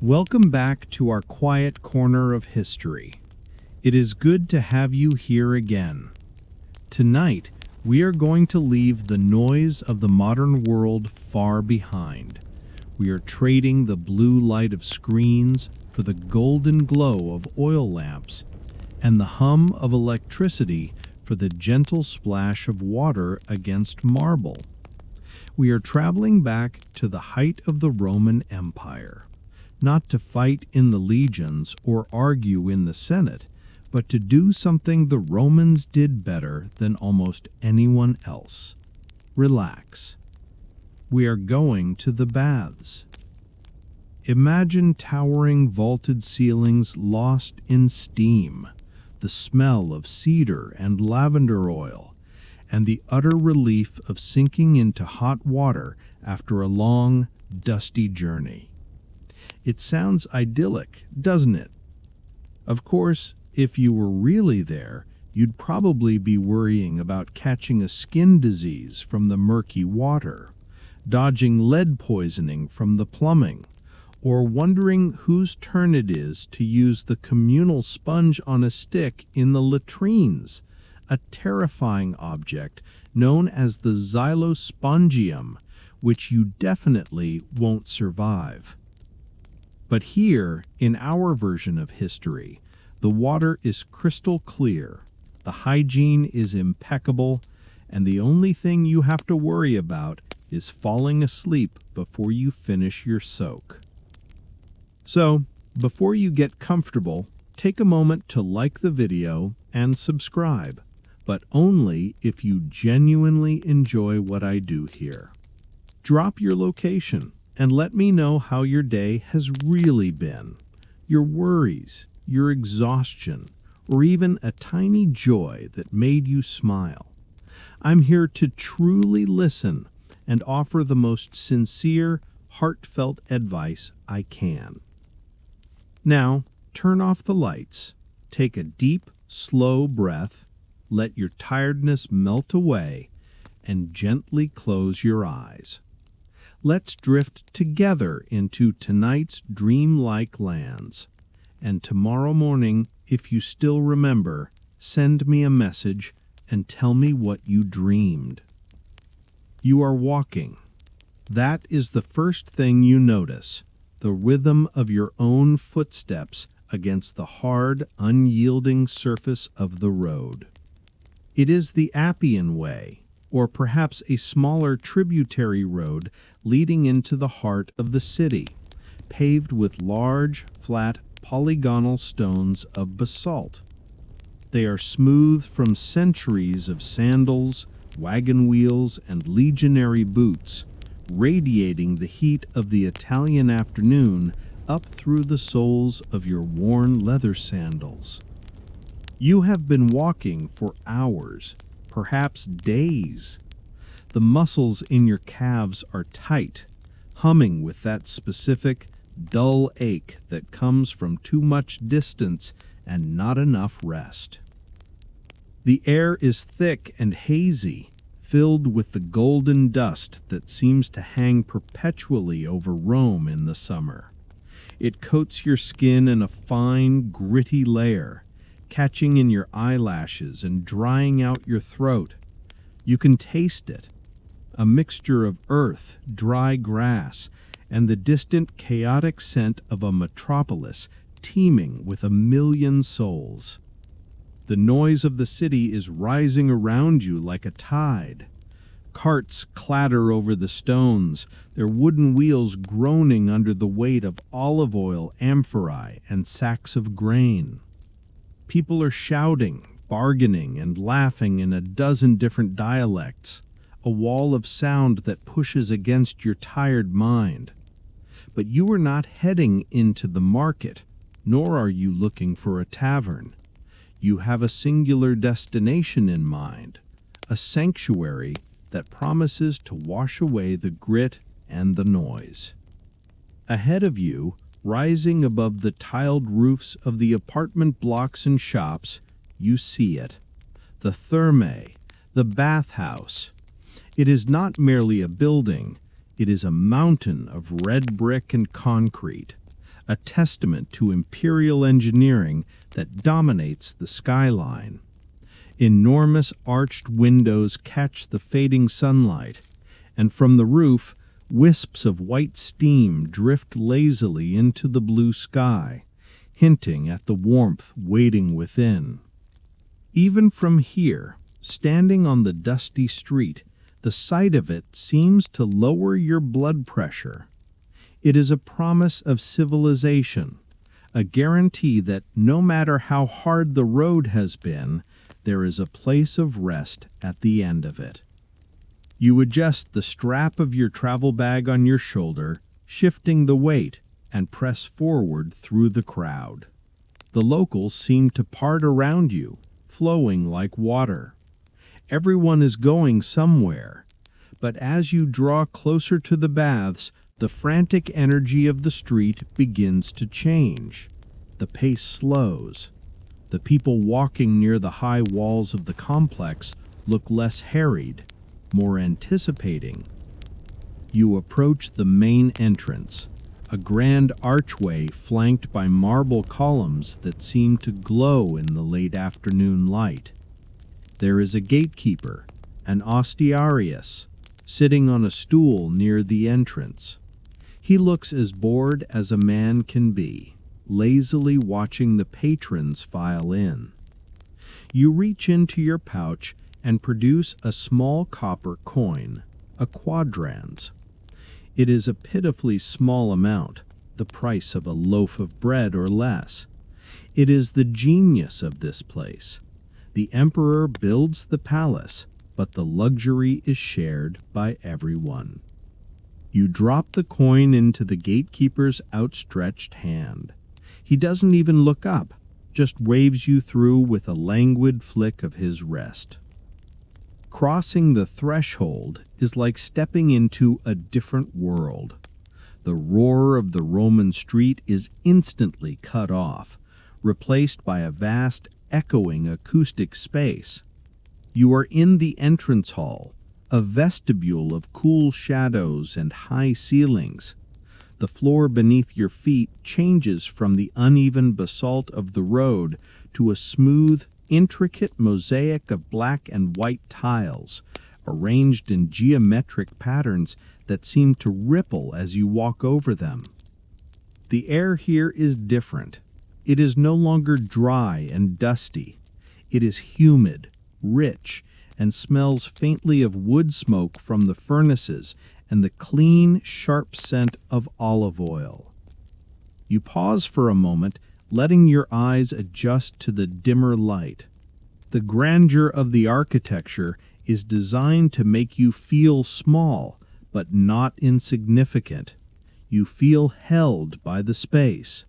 Welcome back to our quiet corner of history. It is good to have you here again. Tonight, we are going to leave the noise of the modern world far behind. We are trading the blue light of screens for the golden glow of oil lamps and the hum of electricity for the gentle splash of water against marble. We are traveling back to the height of the Roman Empire, not to fight in the legions or argue in the Senate, but to do something the Romans did better than almost anyone else. Relax. We are going to the baths. Imagine towering vaulted ceilings lost in steam, the smell of cedar and lavender oil, and the utter relief of sinking into hot water after a long, dusty journey. It sounds idyllic, doesn't it? Of course, if you were really there, you'd probably be worrying about catching a skin disease from the murky water, dodging lead poisoning from the plumbing, or wondering whose turn it is to use the communal sponge on a stick in the latrines, a terrifying object known as the xylospongium, which you definitely won't survive. But here, in our version of history, the water is crystal clear, the hygiene is impeccable, and the only thing you have to worry about is falling asleep before you finish your soak. So, before you get comfortable, take a moment to like the video and subscribe, but only if you genuinely enjoy what I do here. Drop your location and let me know how your day has really been, your worries, your exhaustion, or even a tiny joy that made you smile. I'm here to truly listen and offer the most sincere, heartfelt advice I can. Now, turn off the lights, take a deep, slow breath, let your tiredness melt away, and gently close your eyes. Let's drift together into tonight's dreamlike lands. And tomorrow morning, if you still remember, send me a message and tell me what you dreamed. You are walking. That is the first thing you notice, the rhythm of your own footsteps against the hard, unyielding surface of the road. It is the Appian Way, or perhaps a smaller tributary road leading into the heart of the city, paved with large, flat, polygonal stones of basalt. They are smooth from centuries of sandals, wagon wheels, and legionary boots, radiating the heat of the Italian afternoon up through the soles of your worn leather sandals. You have been walking for hours, perhaps days. The muscles in your calves are tight, humming with that specific, dull ache that comes from too much distance and not enough rest. The air is thick and hazy, filled with the golden dust that seems to hang perpetually over Rome in the summer. It coats your skin in a fine, gritty layer, catching in your eyelashes and drying out your throat. You can taste it, a mixture of earth, dry grass, and the distant chaotic scent of a metropolis teeming with a million souls. The noise of the city is rising around you like a tide. Carts clatter over the stones, their wooden wheels groaning under the weight of olive oil, amphorae, and sacks of grain. People are shouting, bargaining, and laughing in a dozen different dialects, a wall of sound that pushes against your tired mind. But you are not heading into the market, nor are you looking for a tavern. You have a singular destination in mind, a sanctuary that promises to wash away the grit and the noise. Ahead of you, rising above the tiled roofs of the apartment blocks and shops, you see it. The thermae, the bathhouse. It is not merely a building, it is a mountain of red brick and concrete, a testament to imperial engineering that dominates the skyline. Enormous arched windows catch the fading sunlight, and from the roof, wisps of white steam drift lazily into the blue sky, hinting at the warmth waiting within. Even from here, standing on the dusty street, the sight of it seems to lower your blood pressure. It is a promise of civilization, a guarantee that no matter how hard the road has been, there is a place of rest at the end of it. You adjust the strap of your travel bag on your shoulder, shifting the weight, and press forward through the crowd. The locals seem to part around you, flowing like water. Everyone is going somewhere, but as you draw closer to the baths, the frantic energy of the street begins to change. The pace slows. The people walking near the high walls of the complex look less harried, more anticipating. You approach the main entrance, a grand archway flanked by marble columns that seem to glow in the late afternoon light. There is a gatekeeper, an ostiarius, sitting on a stool near the entrance. He looks as bored as a man can be, lazily watching the patrons file in. You reach into your pouch and produce a small copper coin, a quadrans. It is a pitifully small amount, the price of a loaf of bread or less. It is the genius of this place. The emperor builds the palace, but the luxury is shared by everyone. You drop the coin into the gatekeeper's outstretched hand. He doesn't even look up, just waves you through with a languid flick of his wrist. Crossing the threshold is like stepping into a different world. The roar of the Roman street is instantly cut off, replaced by a vast, echoing acoustic space. You are in the entrance hall, a vestibule of cool shadows and high ceilings. The floor beneath your feet changes from the uneven basalt of the road to a smooth, intricate mosaic of black and white tiles, arranged in geometric patterns that seem to ripple as you walk over them. The air here is different. It is no longer dry and dusty. It is humid, rich, and smells faintly of wood smoke from the furnaces and the clean, sharp scent of olive oil. You pause for a moment, letting your eyes adjust to the dimmer light. The grandeur of the architecture is designed to make you feel small, but not insignificant. You feel held by the space.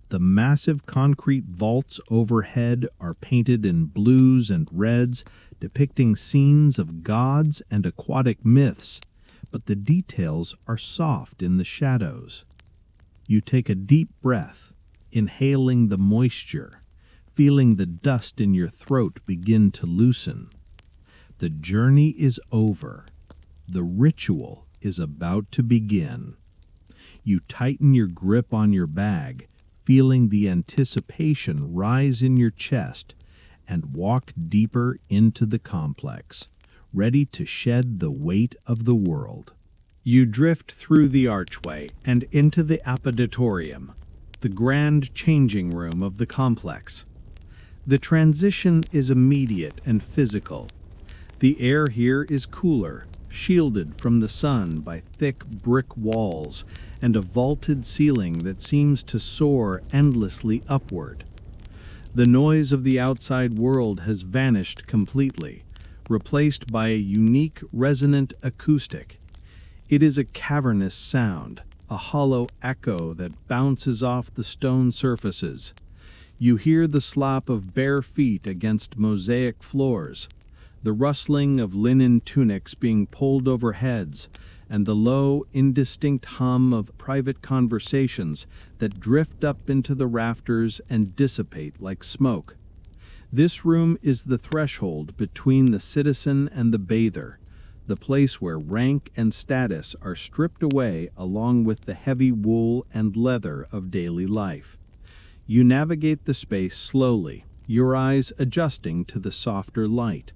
The massive concrete vaults overhead are painted in blues and reds, depicting scenes of gods and aquatic myths, but the details are soft in the shadows. You take a deep breath, inhaling the moisture, feeling the dust in your throat begin to loosen. The journey is over. The ritual is about to begin. You tighten your grip on your bag, feeling the anticipation rise in your chest, and walk deeper into the complex, ready to shed the weight of the world. You drift through the archway and into the apoditorium, the grand changing room of the complex. The transition is immediate and physical. The air here is cooler, shielded from the sun by thick brick walls and a vaulted ceiling that seems to soar endlessly upward. The noise of the outside world has vanished completely, replaced by a unique resonant acoustic. It is a cavernous sound, a hollow echo that bounces off the stone surfaces. You hear the slop of bare feet against mosaic floors, the rustling of linen tunics being pulled over heads, and the low, indistinct hum of private conversations that drift up into the rafters and dissipate like smoke. This room is the threshold between the citizen and the bather, the place where rank and status are stripped away along with the heavy wool and leather of daily life. You navigate the space slowly, your eyes adjusting to the softer light.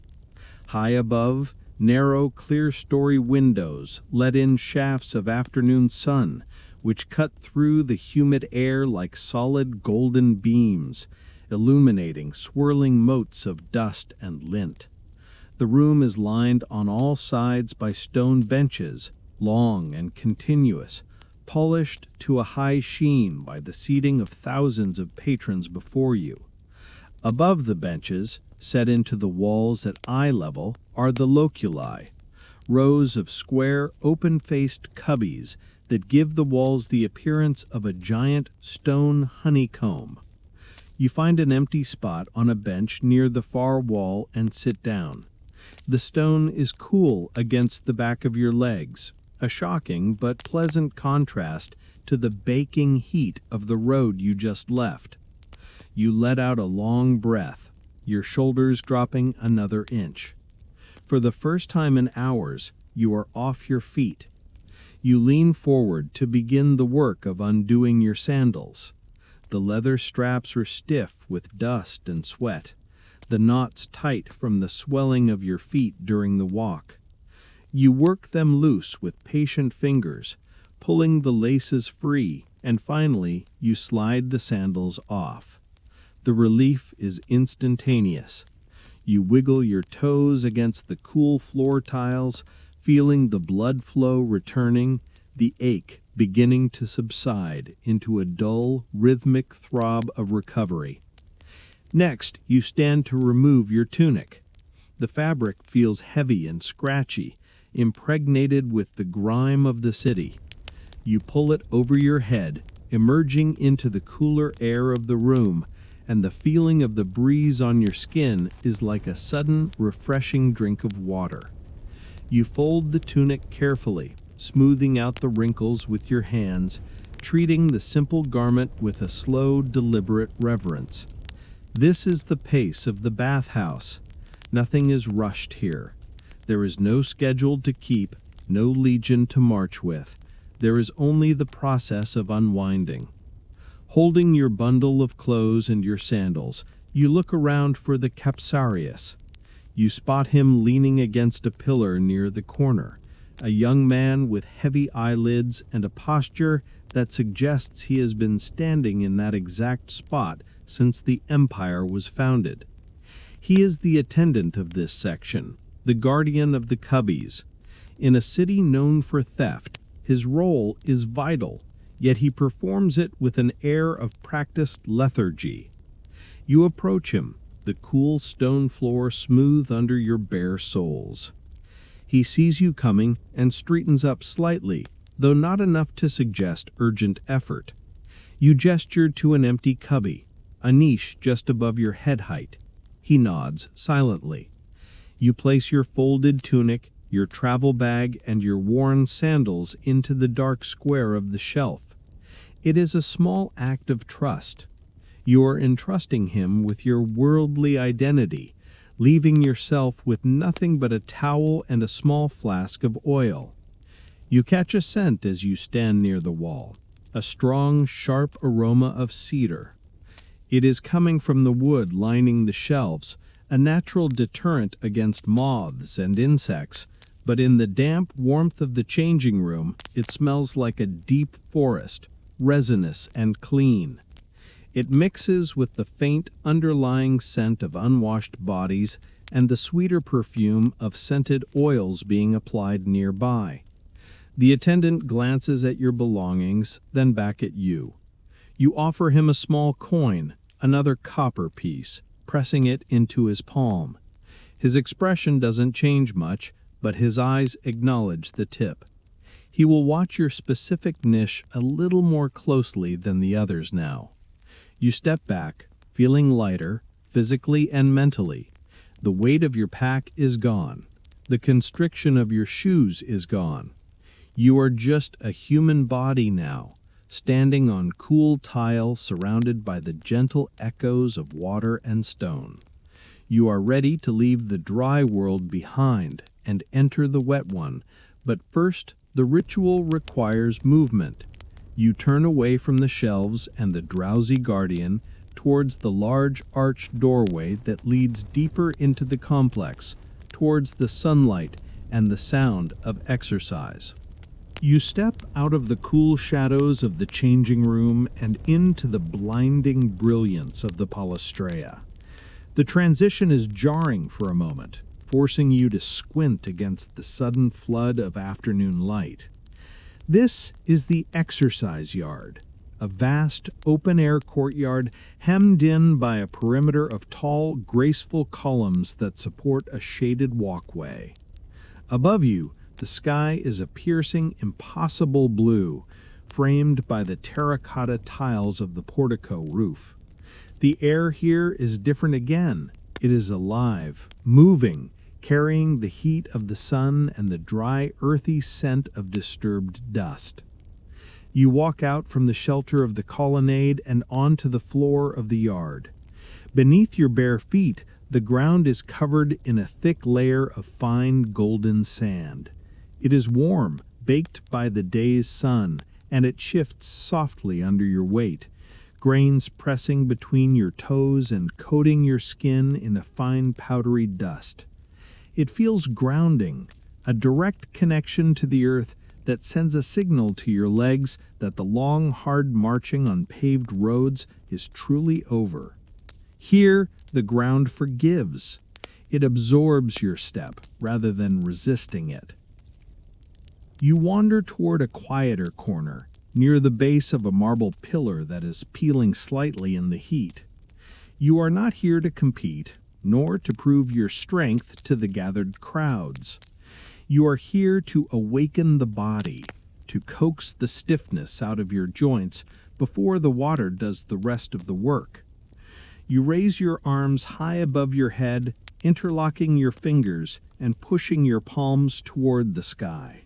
High above, narrow, clear-story windows let in shafts of afternoon sun, which cut through the humid air like solid golden beams, illuminating swirling motes of dust and lint. The room is lined on all sides by stone benches, long and continuous, polished to a high sheen by the seating of thousands of patrons before you. Above the benches, set into the walls at eye level, are the loculi, rows of square, open-faced cubbies that give the walls the appearance of a giant stone honeycomb. You find an empty spot on a bench near the far wall and sit down. The stone is cool against the back of your legs, a shocking but pleasant contrast to the baking heat of the road you just left. You let out a long breath, your shoulders dropping another inch. For the first time in hours, you are off your feet. You lean forward to begin the work of undoing your sandals. The leather straps are stiff with dust and sweat, the knots tight from the swelling of your feet during the walk. You work them loose with patient fingers, pulling the laces free, and finally you slide the sandals off. The relief is instantaneous. You wiggle your toes against the cool floor tiles, feeling the blood flow returning, the ache beginning to subside into a dull, rhythmic throb of recovery. Next, you stand to remove your tunic. The fabric feels heavy and scratchy, impregnated with the grime of the city. You pull it over your head, emerging into the cooler air of the room, and the feeling of the breeze on your skin is like a sudden, refreshing drink of water. You fold the tunic carefully, smoothing out the wrinkles with your hands, treating the simple garment with a slow, deliberate reverence. This is the pace of the bathhouse. Nothing is rushed here. There is no schedule to keep, no legion to march with. There is only the process of unwinding. Holding your bundle of clothes and your sandals, you look around for the capsarius. You spot him leaning against a pillar near the corner, a young man with heavy eyelids and a posture that suggests he has been standing in that exact spot since the empire was founded. He is the attendant of this section, the guardian of the cubbies. In a city known for theft, his role is vital, yet he performs it with an air of practiced lethargy. You approach him, the cool stone floor smooth under your bare soles. He sees you coming and straightens up slightly, though not enough to suggest urgent effort. You gesture to an empty cubby, a niche just above your head height. He nods silently. You place your folded tunic, your travel bag, and your worn sandals into the dark square of the shelf. It is a small act of trust. You are entrusting him with your worldly identity, leaving yourself with nothing but a towel and a small flask of oil. You catch a scent as you stand near the wall, a strong, sharp aroma of cedar. It is coming from the wood lining the shelves, a natural deterrent against moths and insects, but in the damp warmth of the changing room, it smells like a deep forest, resinous and clean. It mixes with the faint underlying scent of unwashed bodies and the sweeter perfume of scented oils being applied nearby. The attendant glances at your belongings, then back at you. You offer him a small coin, another copper piece, pressing it into his palm. His expression doesn't change much, but his eyes acknowledge the tip. He will watch your specific niche a little more closely than the others now. You step back, feeling lighter, physically and mentally. The weight of your pack is gone. The constriction of your shoes is gone. You are just a human body now, standing on cool tile surrounded by the gentle echoes of water and stone. You are ready to leave the dry world behind and enter the wet one. But first, the ritual requires movement. You turn away from the shelves and the drowsy guardian towards the large arched doorway that leads deeper into the complex, towards the sunlight and the sound of exercise. You step out of the cool shadows of the changing room and into the blinding brilliance of the palaestra. The transition is jarring for a moment, forcing you to squint against the sudden flood of afternoon light. This is the exercise yard, a vast open-air courtyard hemmed in by a perimeter of tall, graceful columns that support a shaded walkway. Above you, the sky is a piercing, impossible blue, framed by the terracotta tiles of the portico roof. The air here is different again. It is alive, moving, carrying the heat of the sun and the dry, earthy scent of disturbed dust. You walk out from the shelter of the colonnade and onto the floor of the yard. Beneath your bare feet, the ground is covered in a thick layer of fine golden sand. It is warm, baked by the day's sun, and it shifts softly under your weight, grains pressing between your toes and coating your skin in a fine powdery dust. It feels grounding, a direct connection to the earth that sends a signal to your legs that the long, hard marching on paved roads is truly over. Here, the ground forgives. It absorbs your step rather than resisting it. You wander toward a quieter corner, near the base of a marble pillar that is peeling slightly in the heat. You are not here to compete, nor to prove your strength to the gathered crowds. You are here to awaken the body, to coax the stiffness out of your joints before the water does the rest of the work. You raise your arms high above your head, interlocking your fingers and pushing your palms toward the sky.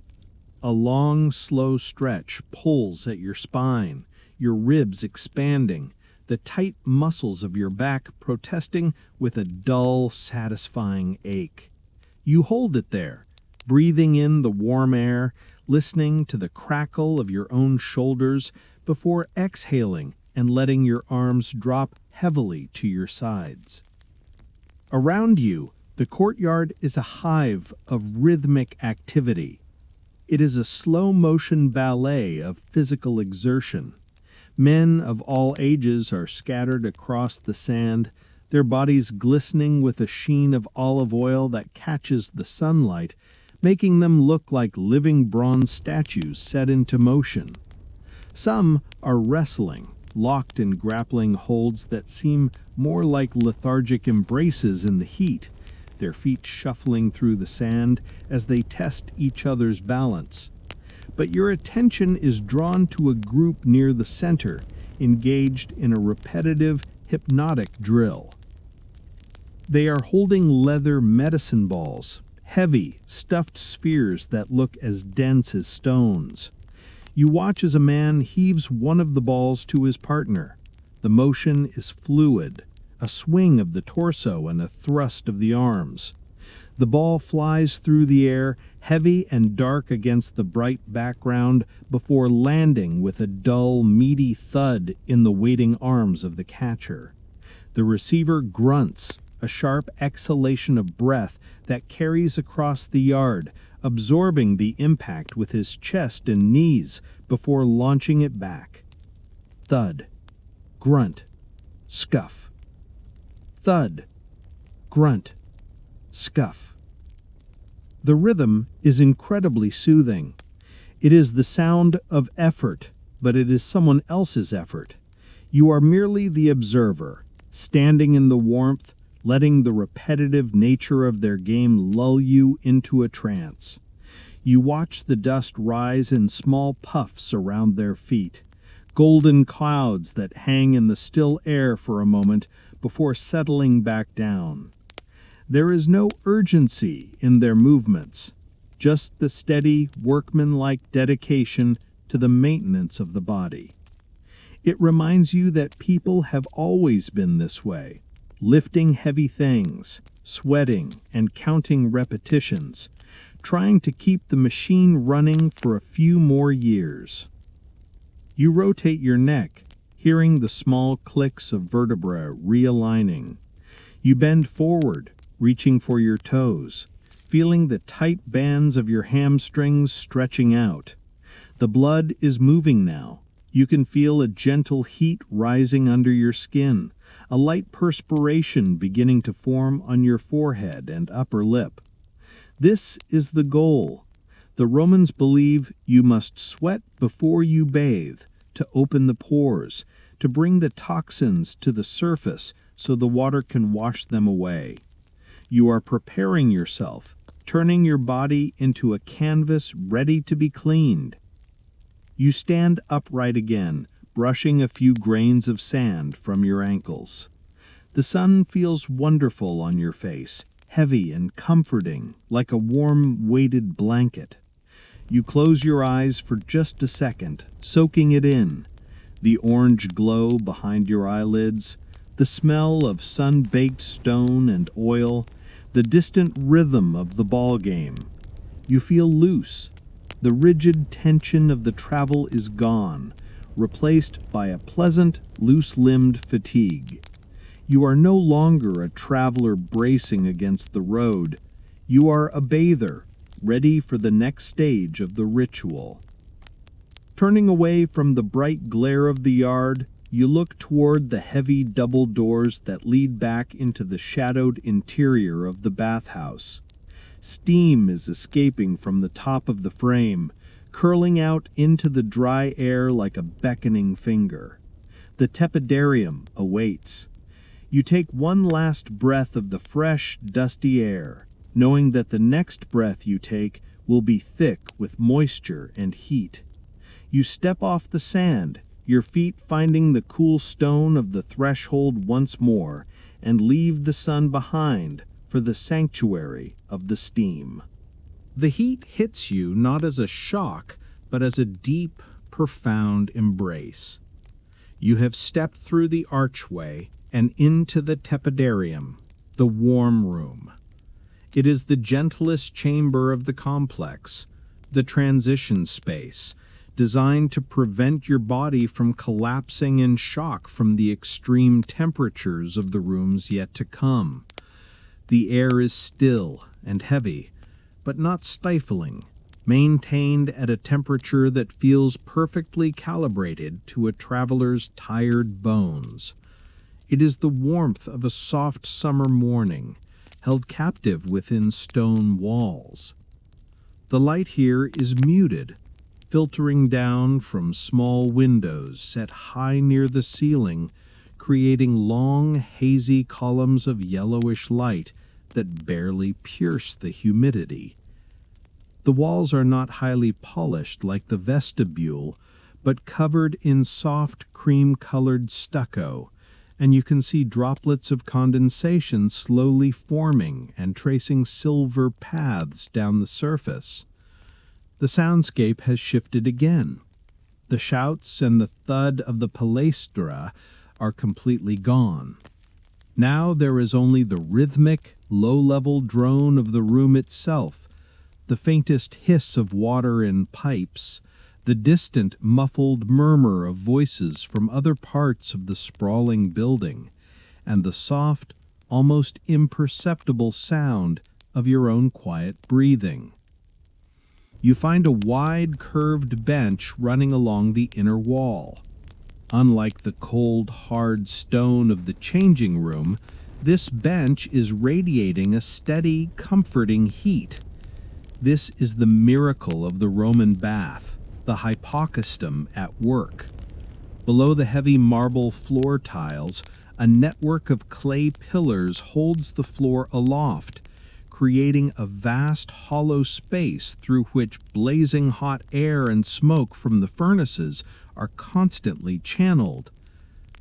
A long, slow stretch pulls at your spine, your ribs expanding, the tight muscles of your back protesting with a dull, satisfying ache. You hold it there, breathing in the warm air, listening to the crackle of your own shoulders before exhaling and letting your arms drop heavily to your sides. Around you, the courtyard is a hive of rhythmic activity. It is a slow-motion ballet of physical exertion. Men of all ages are scattered across the sand, their bodies glistening with a sheen of olive oil that catches the sunlight, making them look like living bronze statues set into motion. Some are wrestling, locked in grappling holds that seem more like lethargic embraces in the heat, their feet shuffling through the sand as they test each other's balance. But your attention is drawn to a group near the center, engaged in a repetitive, hypnotic drill. They are holding leather medicine balls, heavy, stuffed spheres that look as dense as stones. You watch as a man heaves one of the balls to his partner. The motion is fluid, a swing of the torso and a thrust of the arms. The ball flies through the air, heavy and dark against the bright background, before landing with a dull, meaty thud in the waiting arms of the catcher. The receiver grunts, a sharp exhalation of breath that carries across the yard, absorbing the impact with his chest and knees before launching it back. Thud, grunt, scuff. Thud, grunt, scuff. The rhythm is incredibly soothing. It is the sound of effort, but it is someone else's effort. You are merely the observer, standing in the warmth, letting the repetitive nature of their game lull you into a trance. You watch the dust rise in small puffs around their feet, golden clouds that hang in the still air for a moment before settling back down. There is no urgency in their movements, just the steady, workmanlike dedication to the maintenance of the body. It reminds you that people have always been this way, lifting heavy things, sweating, and counting repetitions, trying to keep the machine running for a few more years. You rotate your neck, hearing the small clicks of vertebrae realigning. You bend forward, reaching for your toes, feeling the tight bands of your hamstrings stretching out. The blood is moving now. You can feel a gentle heat rising under your skin, a light perspiration beginning to form on your forehead and upper lip. This is the goal. The Romans believe you must sweat before you bathe, to open the pores, to bring the toxins to the surface so the water can wash them away. You are preparing yourself, turning your body into a canvas ready to be cleaned. You stand upright again, brushing a few grains of sand from your ankles. The sun feels wonderful on your face, heavy and comforting, like a warm, weighted blanket. You close your eyes for just a second, soaking it in. The orange glow behind your eyelids, the smell of sun-baked stone and oil, the distant rhythm of the ball game. You feel loose. The rigid tension of the travel is gone, replaced by a pleasant, loose-limbed fatigue. You are no longer a traveler bracing against the road. You are a bather, ready for the next stage of the ritual. Turning away from the bright glare of the yard, you look toward the heavy double doors that lead back into the shadowed interior of the bathhouse. Steam is escaping from the top of the frame, curling out into the dry air like a beckoning finger. The tepidarium awaits. You take one last breath of the fresh, dusty air, knowing that the next breath you take will be thick with moisture and heat. You step off the sand, your feet finding the cool stone of the threshold once more, and leave the sun behind for the sanctuary of the steam. The heat hits you not as a shock, but as a deep, profound embrace. You have stepped through the archway and into the tepidarium, the warm room. It is the gentlest chamber of the complex, the transition space, designed to prevent your body from collapsing in shock from the extreme temperatures of the rooms yet to come. The air is still and heavy, but not stifling, maintained at a temperature that feels perfectly calibrated to a traveler's tired bones. It is the warmth of a soft summer morning, held captive within stone walls. The light here is muted, filtering down from small windows set high near the ceiling, creating long, hazy columns of yellowish light that barely pierce the humidity. The walls are not highly polished like the vestibule, but covered in soft, cream-colored stucco, and you can see droplets of condensation slowly forming and tracing silver paths down the surface. The soundscape has shifted again. The shouts and the thud of the palaestra are completely gone. Now there is only the rhythmic, low-level drone of the room itself, the faintest hiss of water in pipes, the distant, muffled murmur of voices from other parts of the sprawling building, and the soft, almost imperceptible sound of your own quiet breathing. You find a wide, curved bench running along the inner wall. Unlike the cold, hard stone of the changing room, this bench is radiating a steady, comforting heat. This is the miracle of the Roman bath, the hypocastum at work. Below the heavy marble floor tiles, a network of clay pillars holds the floor aloft, creating a vast hollow space through which blazing hot air and smoke from the furnaces are constantly channeled.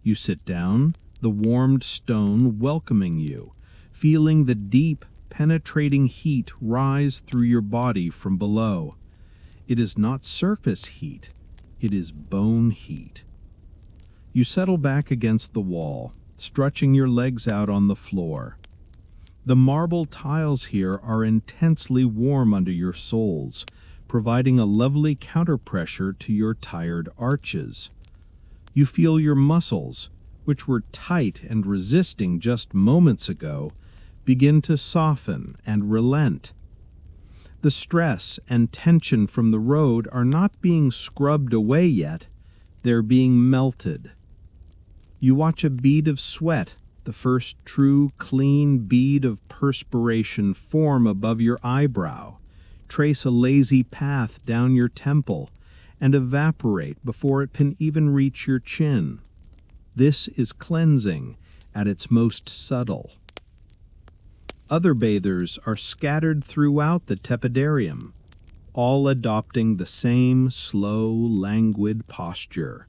You sit down, the warmed stone welcoming you, feeling the deep, penetrating heat rise through your body from below. It is not surface heat, it is bone heat. You settle back against the wall, stretching your legs out on the floor. The marble tiles here are intensely warm under your soles, providing a lovely counterpressure to your tired arches. You feel your muscles, which were tight and resisting just moments ago, begin to soften and relent. The stress and tension from the road are not being scrubbed away yet, they're being melted. You watch a bead of sweat, the first true, clean bead of perspiration, form above your eyebrow, trace a lazy path down your temple, and evaporate before it can even reach your chin. This is cleansing at its most subtle. Other bathers are scattered throughout the tepidarium, all adopting the same slow, languid posture.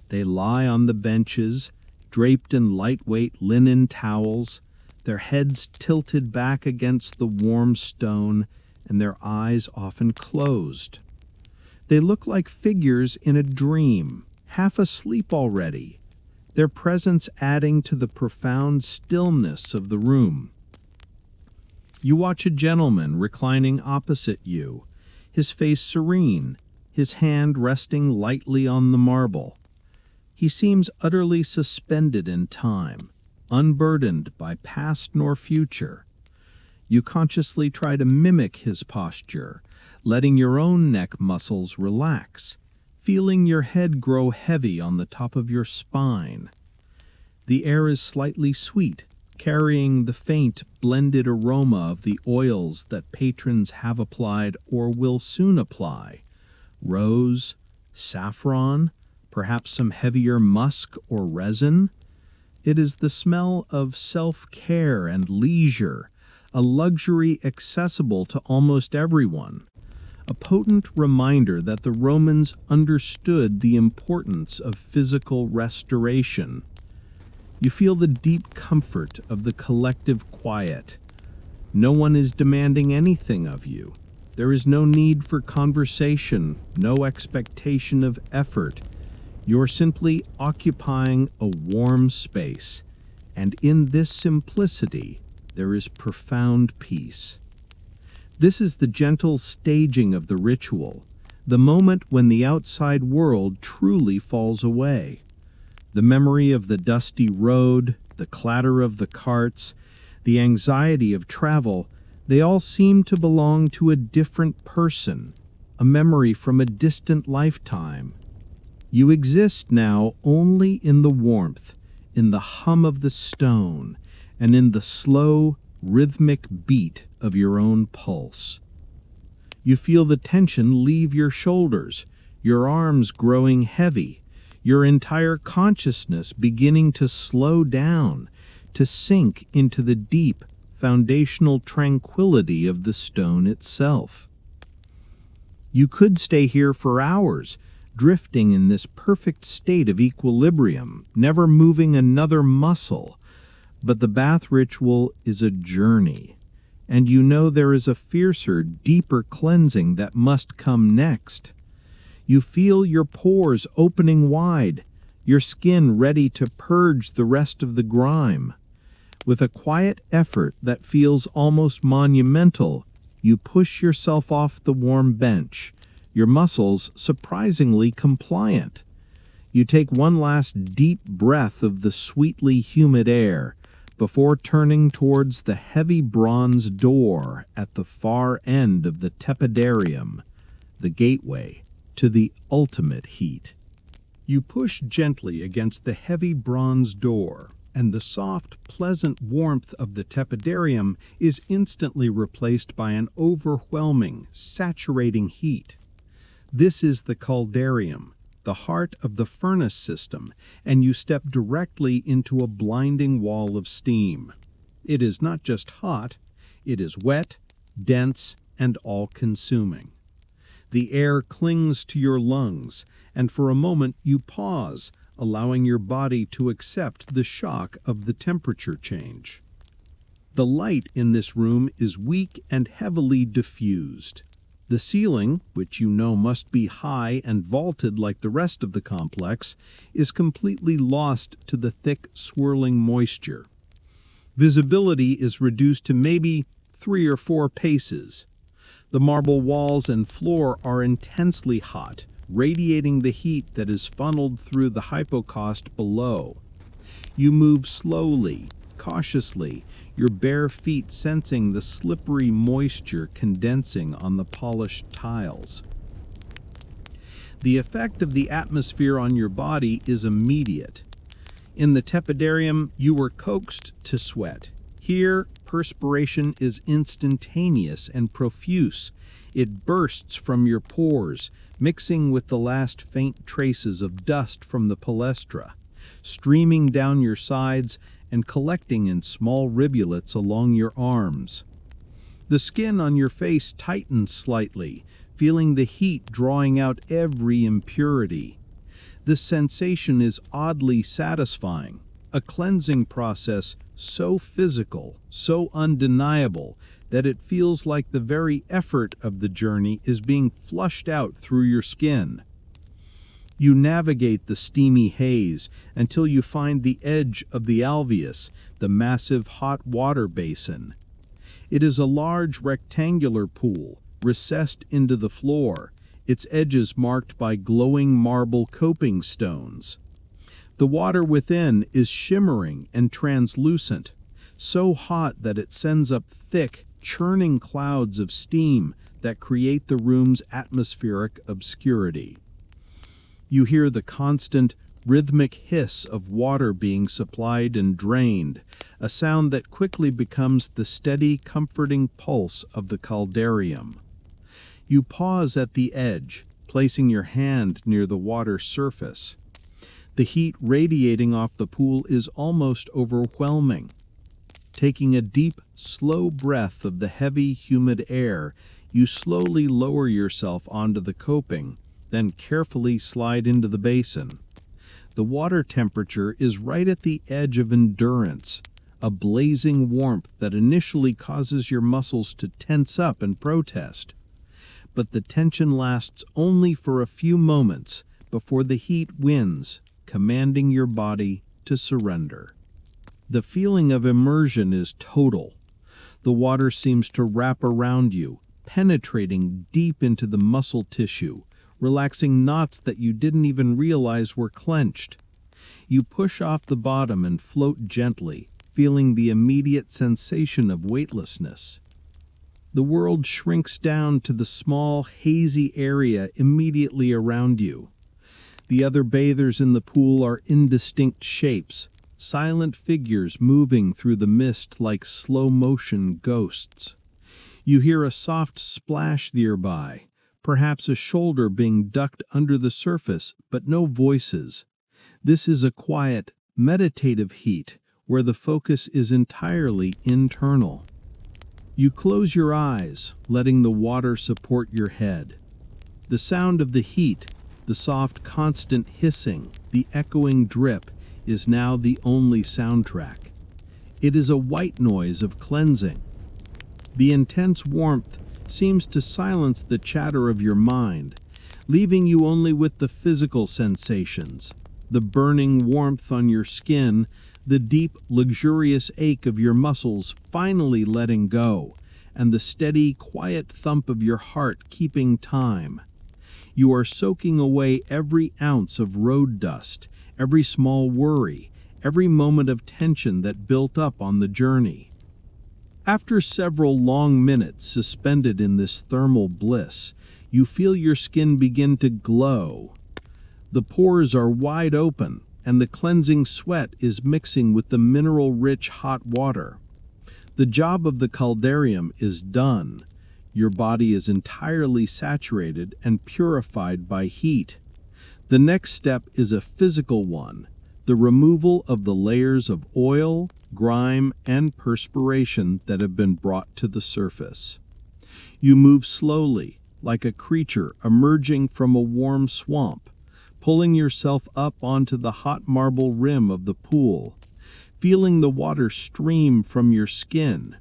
They lie on the benches, draped in lightweight linen towels, their heads tilted back against the warm stone, and their eyes often closed. They look like figures in a dream, half asleep already, their presence adding to the profound stillness of the room. You watch a gentleman reclining opposite you, his face serene, his hand resting lightly on the marble. He seems utterly suspended in time, unburdened by past nor future. You consciously try to mimic his posture, letting your own neck muscles relax, feeling your head grow heavy on the top of your spine. The air is slightly sweet, carrying the faint, blended aroma of the oils that patrons have applied or will soon apply. Rose, saffron, perhaps some heavier musk or resin. It is the smell of self-care and leisure, a luxury accessible to almost everyone. A potent reminder that the Romans understood the importance of physical restoration. You feel the deep comfort of the collective quiet. No one is demanding anything of you. There is no need for conversation, no expectation of effort. You're simply occupying a warm space, and in this simplicity, there is profound peace. This is the gentle staging of the ritual, the moment when the outside world truly falls away. The memory of the dusty road, the clatter of the carts, the anxiety of travel, they all seem to belong to a different person, a memory from a distant lifetime. You exist now only in the warmth, in the hum of the stone, and in the slow, rhythmic beat of your own pulse. You feel the tension leave your shoulders, your arms growing heavy, your entire consciousness beginning to slow down, to sink into the deep, foundational tranquility of the stone itself. You could stay here for hours, drifting in this perfect state of equilibrium, never moving another muscle. But the bath ritual is a journey, and you know there is a fiercer, deeper cleansing that must come next. You feel your pores opening wide, your skin ready to purge the rest of the grime. With a quiet effort that feels almost monumental, you push yourself off the warm bench, your muscles surprisingly compliant. You take one last deep breath of the sweetly humid air before turning towards the heavy bronze door at the far end of the tepidarium, the gateway to the ultimate heat. You push gently against the heavy bronze door, and the soft, pleasant warmth of the tepidarium is instantly replaced by an overwhelming, saturating heat. This is the caldarium, the heart of the furnace system, and you step directly into a blinding wall of steam. It is not just hot, it is wet, dense, and all-consuming. The air clings to your lungs, and for a moment you pause, allowing your body to accept the shock of the temperature change. The light in this room is weak and heavily diffused. The ceiling, which you know must be high and vaulted like the rest of the complex, is completely lost to the thick, swirling moisture. Visibility is reduced to maybe 3 or 4 paces. The marble walls and floor are intensely hot, radiating the heat that is funneled through the hypocaust below. You move slowly, cautiously, your bare feet sensing the slippery moisture condensing on the polished tiles. The effect of the atmosphere on your body is immediate. In the tepidarium, you were coaxed to sweat. Here, perspiration is instantaneous and profuse. It bursts from your pores, mixing with the last faint traces of dust from the palestra, streaming down your sides and collecting in small rivulets along your arms. The skin on your face tightens slightly, feeling the heat drawing out every impurity. This sensation is oddly satisfying, a cleansing process so physical, so undeniable, that it feels like the very effort of the journey is being flushed out through your skin. You navigate the steamy haze until you find the edge of the alveus, the massive hot water basin. It is a large rectangular pool, recessed into the floor, its edges marked by glowing marble coping stones. The water within is shimmering and translucent, so hot that it sends up thick, churning clouds of steam that create the room's atmospheric obscurity. You hear the constant, rhythmic hiss of water being supplied and drained, a sound that quickly becomes the steady, comforting pulse of the caldarium. You pause at the edge, placing your hand near the water surface. The heat radiating off the pool is almost overwhelming. Taking a deep, slow breath of the heavy, humid air, you slowly lower yourself onto the coping, then carefully slide into the basin. The water temperature is right at the edge of endurance, a blazing warmth that initially causes your muscles to tense up and protest. But the tension lasts only for a few moments before the heat wins, commanding your body to surrender. The feeling of immersion is total. The water seems to wrap around you, penetrating deep into the muscle tissue, relaxing knots that you didn't even realize were clenched. You push off the bottom and float gently, feeling the immediate sensation of weightlessness. The world shrinks down to the small, hazy area immediately around you. The other bathers in the pool are indistinct shapes, silent figures moving through the mist like slow-motion ghosts. You hear a soft splash nearby, perhaps a shoulder being ducked under the surface, but no voices. This is a quiet, meditative heat where the focus is entirely internal. You close your eyes, letting the water support your head. The sound of the heat, the soft, constant hissing, the echoing drip, is now the only soundtrack. It is a white noise of cleansing. The intense warmth seems to silence the chatter of your mind, leaving you only with the physical sensations, the burning warmth on your skin, the deep, luxurious ache of your muscles finally letting go, and the steady, quiet thump of your heart keeping time. You are soaking away every ounce of road dust, every small worry, every moment of tension that built up on the journey. After several long minutes suspended in this thermal bliss, you feel your skin begin to glow. The pores are wide open, and the cleansing sweat is mixing with the mineral-rich hot water. The job of the caldarium is done. Your body is entirely saturated and purified by heat. The next step is a physical one, the removal of the layers of oil, grime, and perspiration that have been brought to the surface. You move slowly, like a creature emerging from a warm swamp, pulling yourself up onto the hot marble rim of the pool, feeling the water stream from your skin.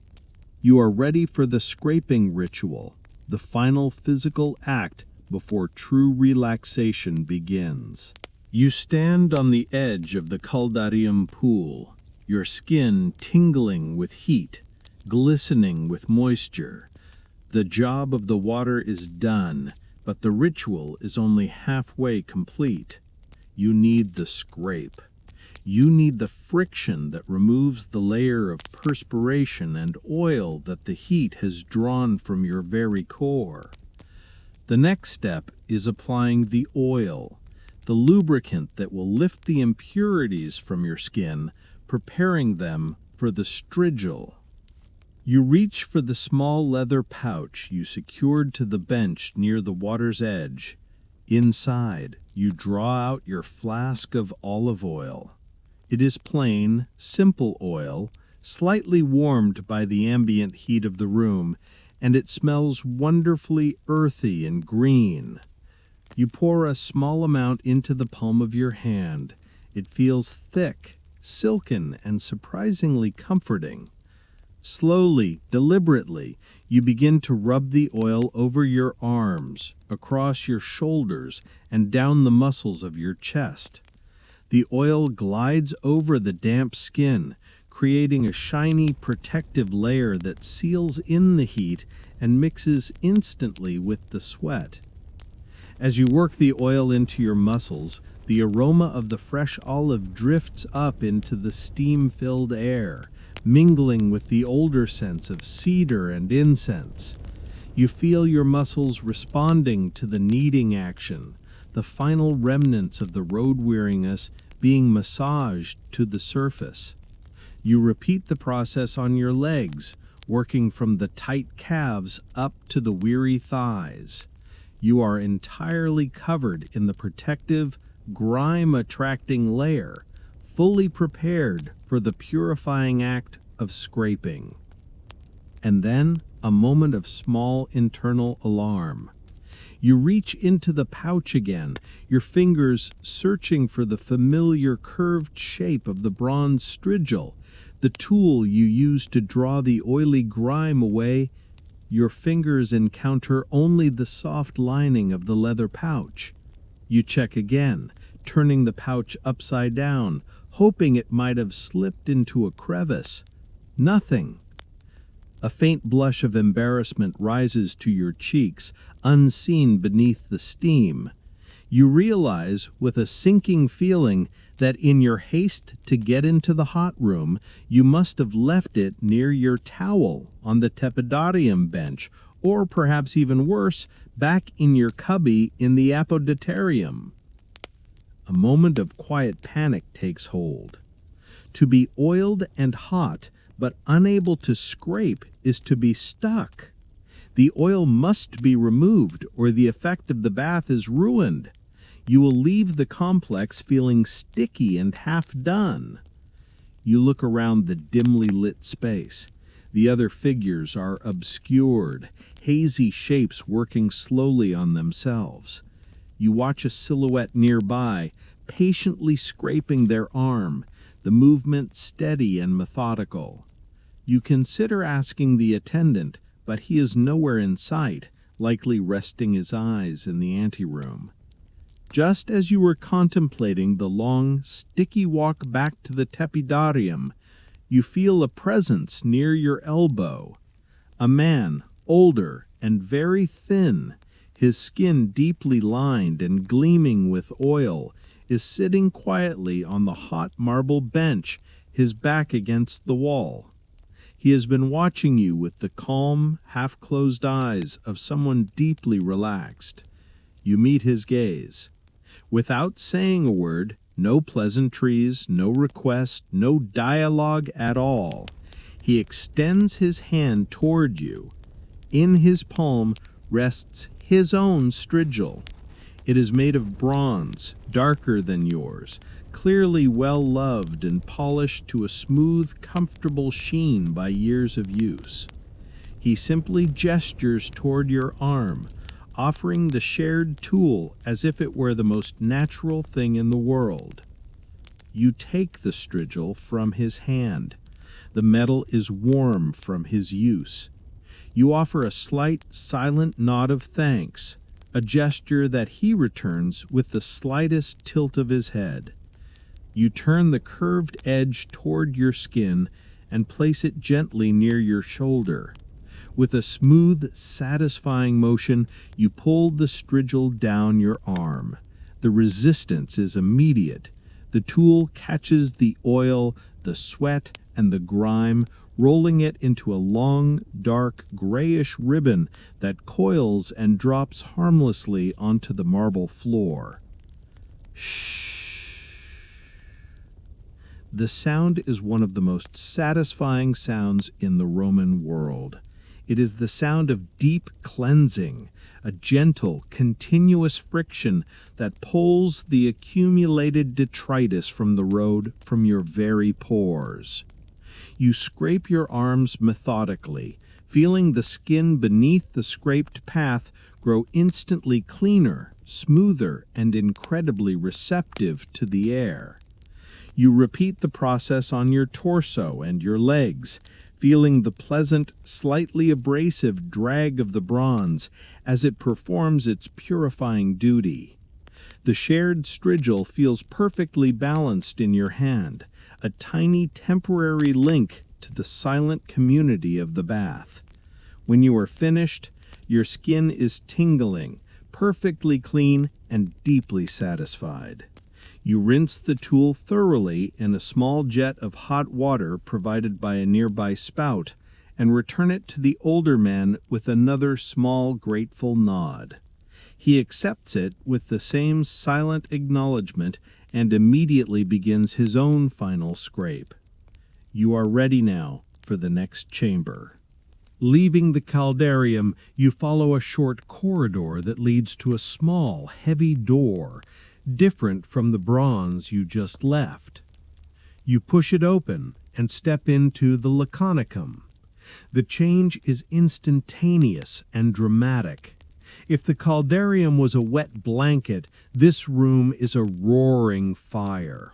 You are ready for the scraping ritual, the final physical act before true relaxation begins. You stand on the edge of the caldarium pool, your skin tingling with heat, glistening with moisture. The job of the water is done, but the ritual is only halfway complete. You need the scrape. You need the friction that removes the layer of perspiration and oil that the heat has drawn from your very core. The next step is applying the oil, the lubricant that will lift the impurities from your skin, preparing them for the strigil. You reach for the small leather pouch you secured to the bench near the water's edge. Inside, you draw out your flask of olive oil. It is plain, simple oil, slightly warmed by the ambient heat of the room, and it smells wonderfully earthy and green. You pour a small amount into the palm of your hand. It feels thick, silken, and surprisingly comforting. Slowly, deliberately, you begin to rub the oil over your arms, across your shoulders, and down the muscles of your chest. The oil glides over the damp skin, creating a shiny, protective layer that seals in the heat and mixes instantly with the sweat. As you work the oil into your muscles, the aroma of the fresh olive drifts up into the steam-filled air, mingling with the older scents of cedar and incense. You feel your muscles responding to the kneading action, the final remnants of the road weariness being massaged to the surface. You repeat the process on your legs, working from the tight calves up to the weary thighs. You are entirely covered in the protective, grime-attracting layer, fully prepared for the purifying act of scraping. And then a moment of small internal alarm. You reach into the pouch again, your fingers searching for the familiar curved shape of the bronze strigil, the tool you use to draw the oily grime away. Your fingers encounter only the soft lining of the leather pouch. You check again, turning the pouch upside down, hoping it might have slipped into a crevice. Nothing. A faint blush of embarrassment rises to your cheeks, unseen beneath the steam. You realize, with a sinking feeling, that in your haste to get into the hot room, you must have left it near your towel on the tepidarium bench, or perhaps even worse, back in your cubby in the apoditarium. A moment of quiet panic takes hold. To be oiled and hot, but unable to scrape, is to be stuck. The oil must be removed, or the effect of the bath is ruined. You will leave the complex feeling sticky and half done. You look around the dimly lit space. The other figures are obscured, hazy shapes working slowly on themselves. You watch a silhouette nearby, patiently scraping their arm, the movement steady and methodical. You consider asking the attendant, but he is nowhere in sight, likely resting his eyes in the anteroom. Just as you were contemplating the long, sticky walk back to the tepidarium, you feel a presence near your elbow. A man, older and very thin, his skin deeply lined and gleaming with oil, is sitting quietly on the hot marble bench, his back against the wall. He has been watching you with the calm, half-closed eyes of someone deeply relaxed. You meet his gaze. Without saying a word, no pleasantries, no request, no dialogue at all, he extends his hand toward you. In his palm rests his own strigil. It is made of bronze, darker than yours, clearly well-loved and polished to a smooth, comfortable sheen by years of use. He simply gestures toward your arm, offering the shared tool as if it were the most natural thing in the world. You take the strigil from his hand. The metal is warm from his use. You offer a slight, silent nod of thanks, a gesture that he returns with the slightest tilt of his head. You turn the curved edge toward your skin and place it gently near your shoulder. With a smooth, satisfying motion, you pull the strigil down your arm. The resistance is immediate. The tool catches the oil, the sweat, and the grime, rolling it into a long, dark, grayish ribbon that coils and drops harmlessly onto the marble floor. Shh. The sound is one of the most satisfying sounds in the Roman world. It is the sound of deep cleansing, a gentle, continuous friction that pulls the accumulated detritus from the road from your very pores. You scrape your arms methodically, feeling the skin beneath the scraped path grow instantly cleaner, smoother, and incredibly receptive to the air. You repeat the process on your torso and your legs, feeling the pleasant, slightly abrasive drag of the bronze as it performs its purifying duty. The shared strigil feels perfectly balanced in your hand, a tiny temporary link to the silent community of the bath. When you are finished, your skin is tingling, perfectly clean, and deeply satisfied. You rinse the tool thoroughly in a small jet of hot water provided by a nearby spout and return it to the older man with another small, grateful nod. He accepts it with the same silent acknowledgement and immediately begins his own final scrape. You are ready now for the next chamber. Leaving the caldarium, you follow a short corridor that leads to a small, heavy door, different from the bronze you just left. You push it open and step into the laconicum. The change is instantaneous and dramatic. If the caldarium was a wet blanket, this room is a roaring fire.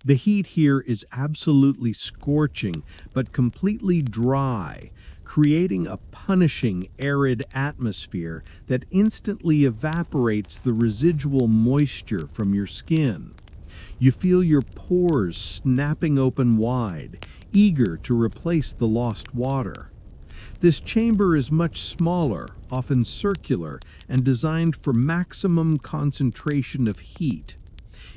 The heat here is absolutely scorching, but completely dry, creating a punishing, arid atmosphere that instantly evaporates the residual moisture from your skin. You feel your pores snapping open wide, eager to replace the lost water. This chamber is much smaller, often circular, and designed for maximum concentration of heat.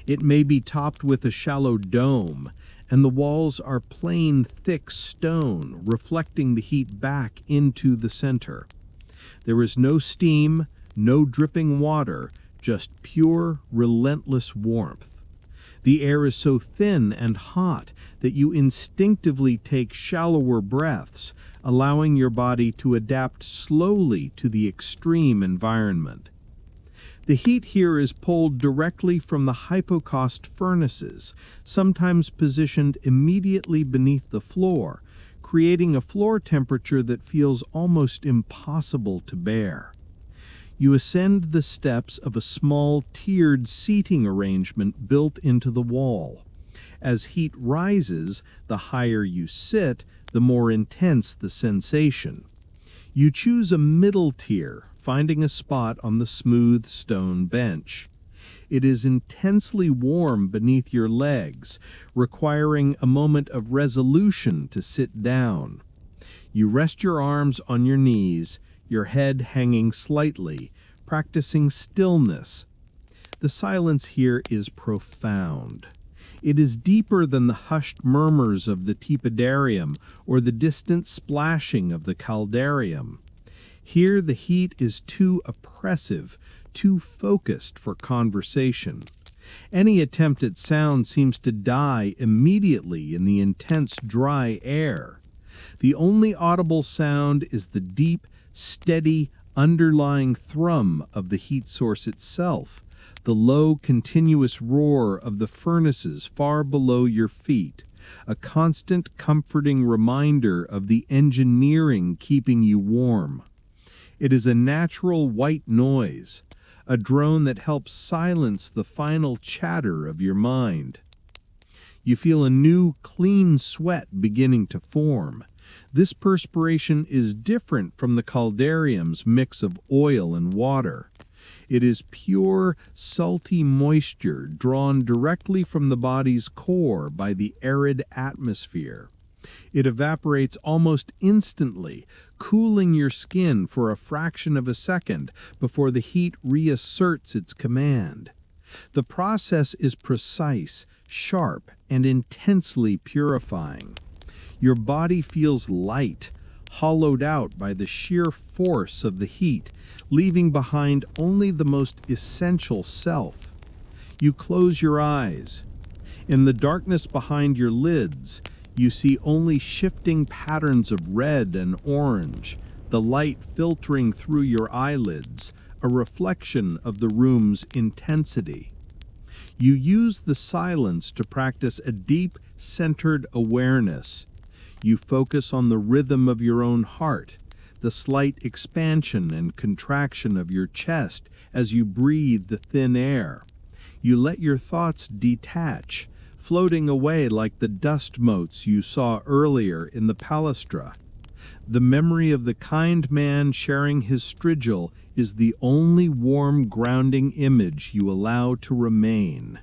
It may be topped with a shallow dome, and the walls are plain, thick stone, reflecting the heat back into the center. There is no steam, no dripping water, just pure, relentless warmth. The air is so thin and hot that you instinctively take shallower breaths, allowing your body to adapt slowly to the extreme environment. The heat here is pulled directly from the hypocaust furnaces, sometimes positioned immediately beneath the floor, creating a floor temperature that feels almost impossible to bear. You ascend the steps of a small tiered seating arrangement built into the wall. As heat rises, the higher you sit, the more intense the sensation. You choose a middle tier, finding a spot on the smooth stone bench. It is intensely warm beneath your legs, requiring a moment of resolution to sit down. You rest your arms on your knees, your head hanging slightly, practicing stillness. The silence here is profound. It is deeper than the hushed murmurs of the tepidarium or the distant splashing of the caldarium. Here the heat is too oppressive, too focused for conversation. Any attempt at sound seems to die immediately in the intense dry air. The only audible sound is the deep, steady, underlying thrum of the heat source itself, the low, continuous roar of the furnaces far below your feet, a constant, comforting reminder of the engineering keeping you warm. It is a natural white noise, a drone that helps silence the final chatter of your mind. You feel a new, clean sweat beginning to form. This perspiration is different from the caldarium's mix of oil and water. It is pure, salty moisture drawn directly from the body's core by the arid atmosphere. It evaporates almost instantly, cooling your skin for a fraction of a second before the heat reasserts its command. The process is precise, sharp, and intensely purifying. Your body feels light, hollowed out by the sheer force of the heat, leaving behind only the most essential self. You close your eyes. In the darkness behind your lids, you see only shifting patterns of red and orange, the light filtering through your eyelids, a reflection of the room's intensity. You use the silence to practice a deep, centered awareness. You focus on the rhythm of your own heart, the slight expansion and contraction of your chest as you breathe the thin air. You let your thoughts detach, floating away like the dust motes you saw earlier in the palastra. The memory of the kind man sharing his strigil is the only warm grounding image you allow to remain.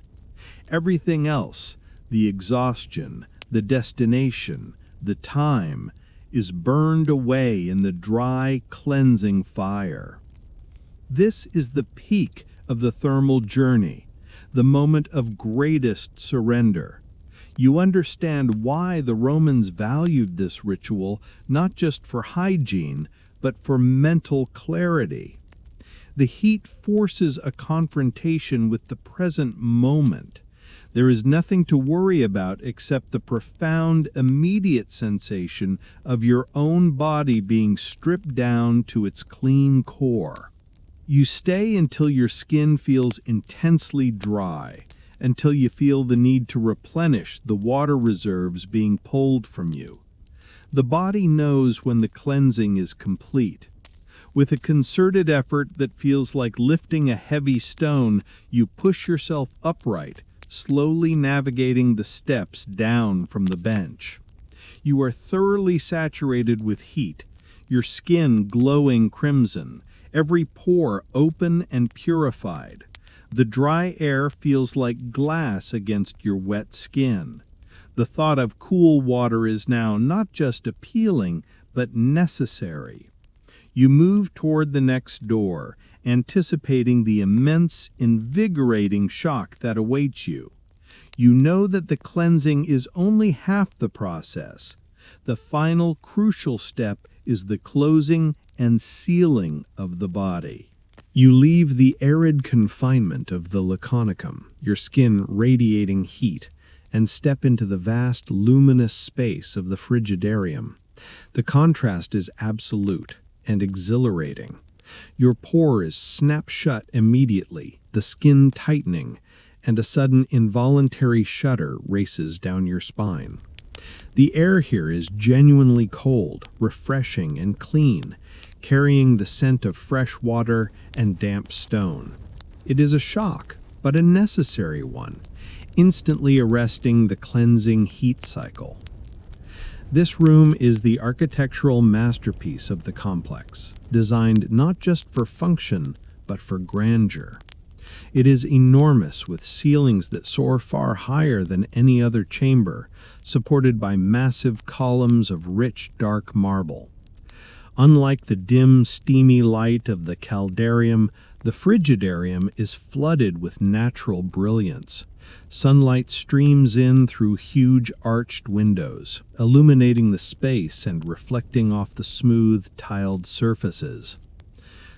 Everything else, the exhaustion, the destination, the time, is burned away in the dry, cleansing fire. This is the peak of the thermal journey, the moment of greatest surrender. You understand why the Romans valued this ritual not just for hygiene, but for mental clarity. The heat forces a confrontation with the present moment. There is nothing to worry about except the profound, immediate sensation of your own body being stripped down to its clean core. You stay until your skin feels intensely dry, until you feel the need to replenish the water reserves being pulled from you. The body knows when the cleansing is complete. With a concerted effort that feels like lifting a heavy stone, you push yourself upright, slowly navigating the steps down from the bench. You are thoroughly saturated with heat, your skin glowing crimson, every pore open and purified. The dry air feels like glass against your wet skin. The thought of cool water is now not just appealing, but necessary. You move toward the next door, anticipating the immense, invigorating shock that awaits you. You know that the cleansing is only half the process. The final crucial step is the closing and sealing of the body. You leave the arid confinement of the laconicum, your skin radiating heat, and step into the vast luminous space of the frigidarium. The contrast is absolute and exhilarating. Your pore is snapped shut immediately, the skin tightening, and a sudden involuntary shudder races down your spine. The air here is genuinely cold, refreshing, and clean, carrying the scent of fresh water and damp stone. It is a shock, but a necessary one, instantly arresting the cleansing heat cycle. This room is the architectural masterpiece of the complex, designed not just for function, but for grandeur. It is enormous, with ceilings that soar far higher than any other chamber, supported by massive columns of rich, dark marble. Unlike the dim, steamy light of the caldarium, the frigidarium is flooded with natural brilliance. Sunlight streams in through huge arched windows, illuminating the space and reflecting off the smooth, tiled surfaces.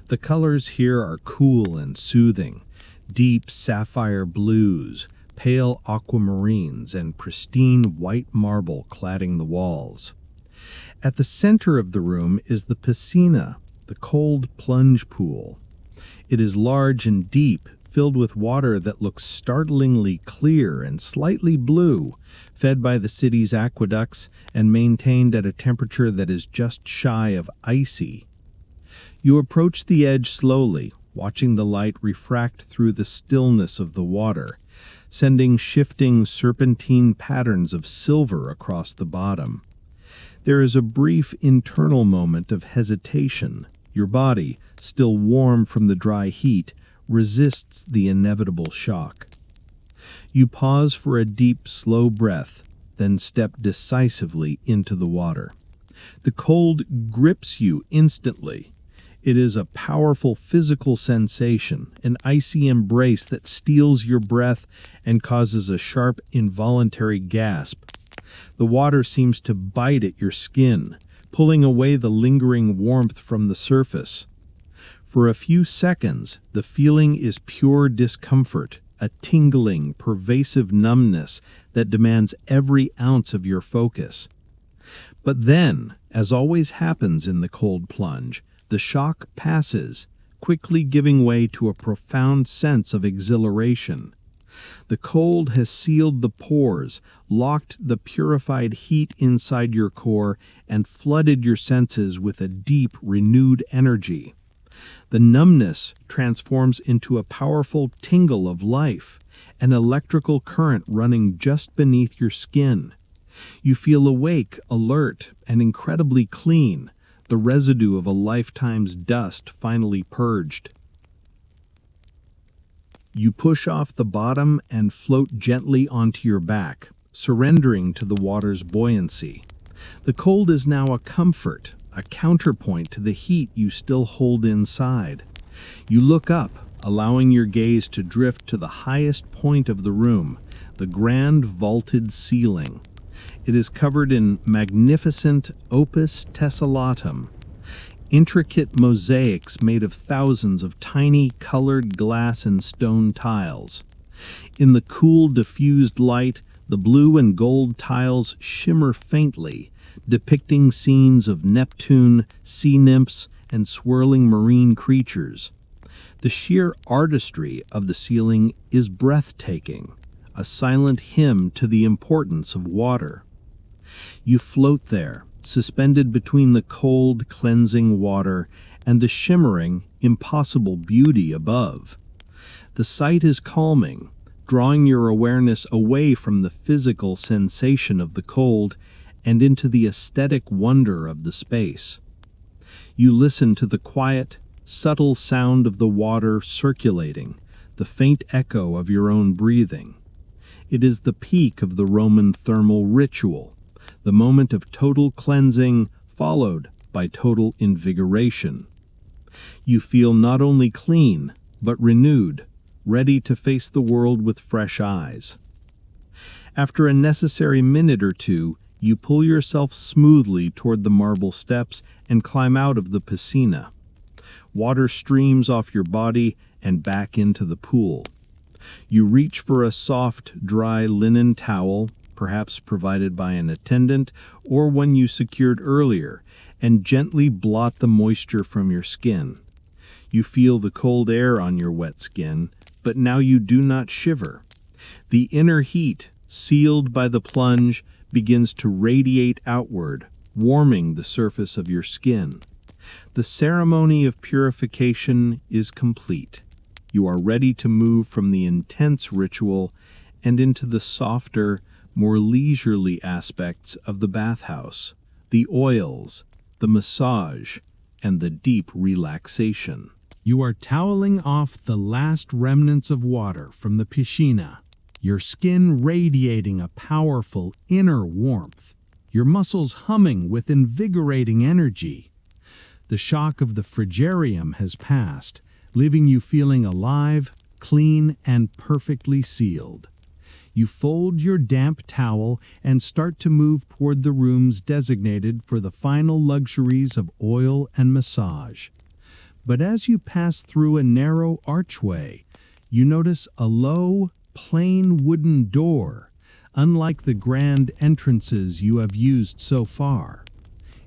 The colors here are cool and soothing, deep sapphire blues, pale aquamarines, and pristine white marble cladding the walls. At the center of the room is the piscina, the cold plunge pool. It is large and deep, filled with water that looks startlingly clear and slightly blue, fed by the city's aqueducts and maintained at a temperature that is just shy of icy. You approach the edge slowly, watching the light refract through the stillness of the water, sending shifting serpentine patterns of silver across the bottom. There is a brief internal moment of hesitation, your body, still warm from the dry heat, resists the inevitable shock. You pause for a deep, slow breath, then step decisively into the water. The cold grips you instantly. It is a powerful physical sensation, an icy embrace that steals your breath and causes a sharp, involuntary gasp. The water seems to bite at your skin, pulling away the lingering warmth from the surface. For a few seconds, the feeling is pure discomfort, a tingling, pervasive numbness that demands every ounce of your focus. But then, as always happens in the cold plunge, the shock passes, quickly giving way to a profound sense of exhilaration. The cold has sealed the pores, locked the purified heat inside your core, and flooded your senses with a deep, renewed energy. The numbness transforms into a powerful tingle of life, an electrical current running just beneath your skin. You feel awake, alert, and incredibly clean, the residue of a lifetime's dust finally purged. You push off the bottom and float gently onto your back, surrendering to the water's buoyancy. The cold is now a comfort, a counterpoint to the heat you still hold inside. You look up, allowing your gaze to drift to the highest point of the room, the grand vaulted ceiling. It is covered in magnificent opus tessellatum, intricate mosaics made of thousands of tiny colored glass and stone tiles. In the cool, diffused light, the blue and gold tiles shimmer faintly, depicting scenes of Neptune, sea nymphs, and swirling marine creatures. The sheer artistry of the ceiling is breathtaking, a silent hymn to the importance of water. You float there, suspended between the cold, cleansing water and the shimmering, impossible beauty above. The sight is calming, drawing your awareness away from the physical sensation of the cold and into the aesthetic wonder of the space. You listen to the quiet, subtle sound of the water circulating, the faint echo of your own breathing. It is the peak of the Roman thermal ritual, the moment of total cleansing followed by total invigoration. You feel not only clean, but renewed, ready to face the world with fresh eyes. After a necessary minute or two, you pull yourself smoothly toward the marble steps and climb out of the piscina. Water streams off your body and back into the pool. You reach for a soft, dry linen towel, perhaps provided by an attendant or one you secured earlier, and gently blot the moisture from your skin. You feel the cold air on your wet skin, but now you do not shiver. The inner heat, sealed by the plunge, begins to radiate outward, warming the surface of your skin. The ceremony of purification is complete. You are ready to move from the intense ritual and into the softer, more leisurely aspects of the bathhouse, the oils, the massage, and the deep relaxation. You are toweling off the last remnants of water from the piscina, your skin radiating a powerful inner warmth, your muscles humming with invigorating energy. The shock of the frigarium has passed, leaving you feeling alive, clean, and perfectly sealed. You fold your damp towel and start to move toward the rooms designated for the final luxuries of oil and massage. But as you pass through a narrow archway, you notice a low, plain wooden door, unlike the grand entrances you have used so far.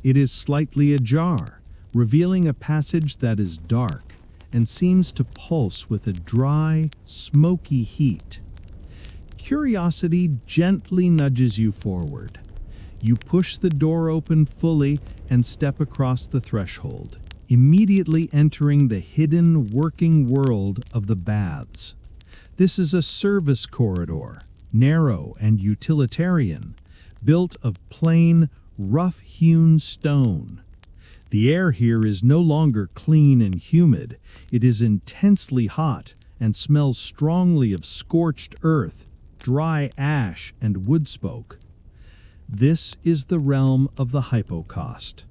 It is slightly ajar, revealing a passage that is dark and seems to pulse with a dry, smoky heat. Curiosity gently nudges you forward. You push the door open fully and step across the threshold, immediately entering the hidden working world of the baths. This is a service corridor, narrow and utilitarian, built of plain, rough-hewn stone. The air here is no longer clean and humid. It is intensely hot and smells strongly of scorched earth, dry ash, and wood smoke. This is the realm of the hypocaust.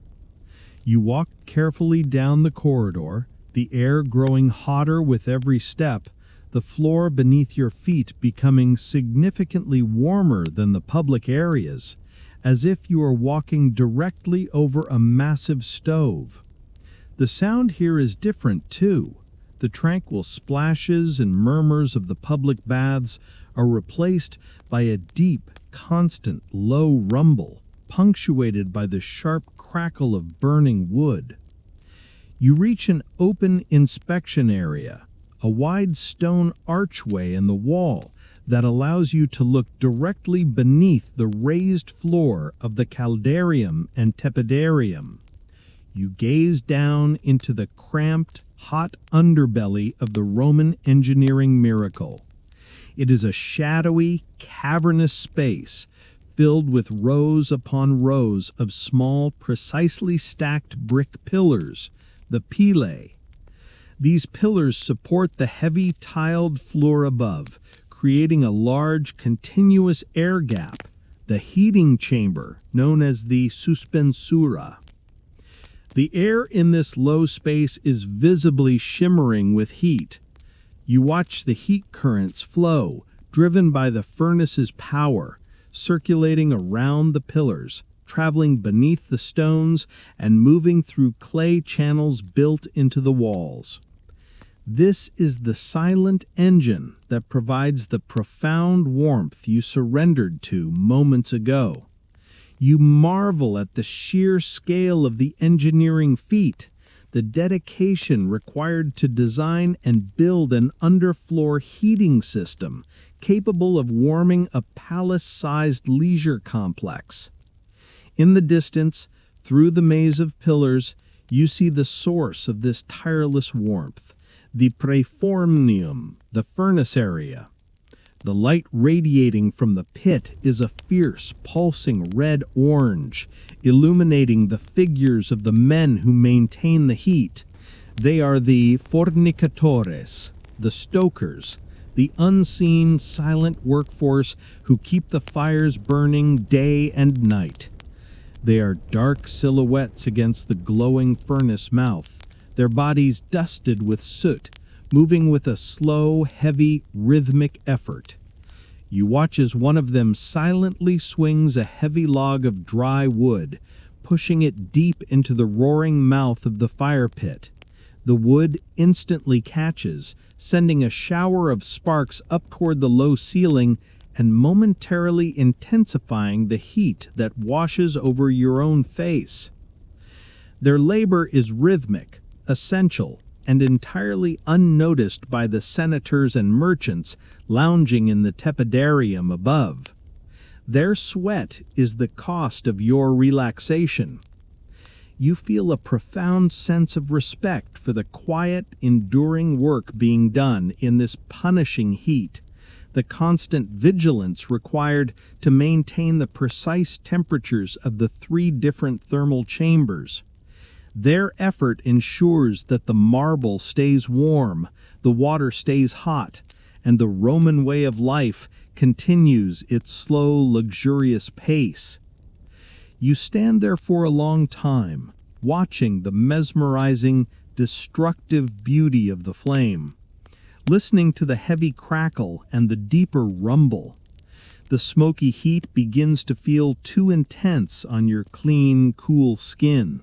You walk carefully down the corridor, the air growing hotter with every step, the floor beneath your feet becoming significantly warmer than the public areas, as if you are walking directly over a massive stove. The sound here is different, too. The tranquil splashes and murmurs of the public baths are replaced by a deep, constant, low rumble, punctuated by the sharp crackle of burning wood. You reach an open inspection area, a wide stone archway in the wall that allows you to look directly beneath the raised floor of the caldarium and tepidarium. You gaze down into the cramped, hot underbelly of the Roman engineering miracle. It is a shadowy, cavernous space filled with rows upon rows of small, precisely stacked brick pillars, the pilae. These pillars support the heavy tiled floor above, creating a large, continuous air gap, the heating chamber known as the suspensura. The air in this low space is visibly shimmering with heat. You watch the heat currents flow, driven by the furnace's power, circulating around the pillars, traveling beneath the stones, and moving through clay channels built into the walls. This is the silent engine that provides the profound warmth you surrendered to moments ago. You marvel at the sheer scale of the engineering feat, the dedication required to design and build an underfloor heating system capable of warming a palace-sized leisure complex. In the distance, through the maze of pillars, you see the source of this tireless warmth, the praefornium, the furnace area. The light radiating from the pit is a fierce, pulsing red-orange, illuminating the figures of the men who maintain the heat. They are the fornicatores, the stokers, the unseen, silent workforce who keep the fires burning day and night. They are dark silhouettes against the glowing furnace mouth, their bodies dusted with soot, moving with a slow, heavy, rhythmic effort. You watch as one of them silently swings a heavy log of dry wood, pushing it deep into the roaring mouth of the fire pit. The wood instantly catches, sending a shower of sparks up toward the low ceiling and momentarily intensifying the heat that washes over your own face. Their labor is rhythmic, essential, and entirely unnoticed by the senators and merchants lounging in the tepidarium above. Their sweat is the cost of your relaxation. You feel a profound sense of respect for the quiet, enduring work being done in this punishing heat, the constant vigilance required to maintain the precise temperatures of the 3 different thermal chambers. Their effort ensures that the marble stays warm, the water stays hot, and the Roman way of life continues its slow, luxurious pace. You stand there for a long time, watching the mesmerizing, destructive beauty of the flame, listening to the heavy crackle and the deeper rumble. The smoky heat begins to feel too intense on your clean, cool skin.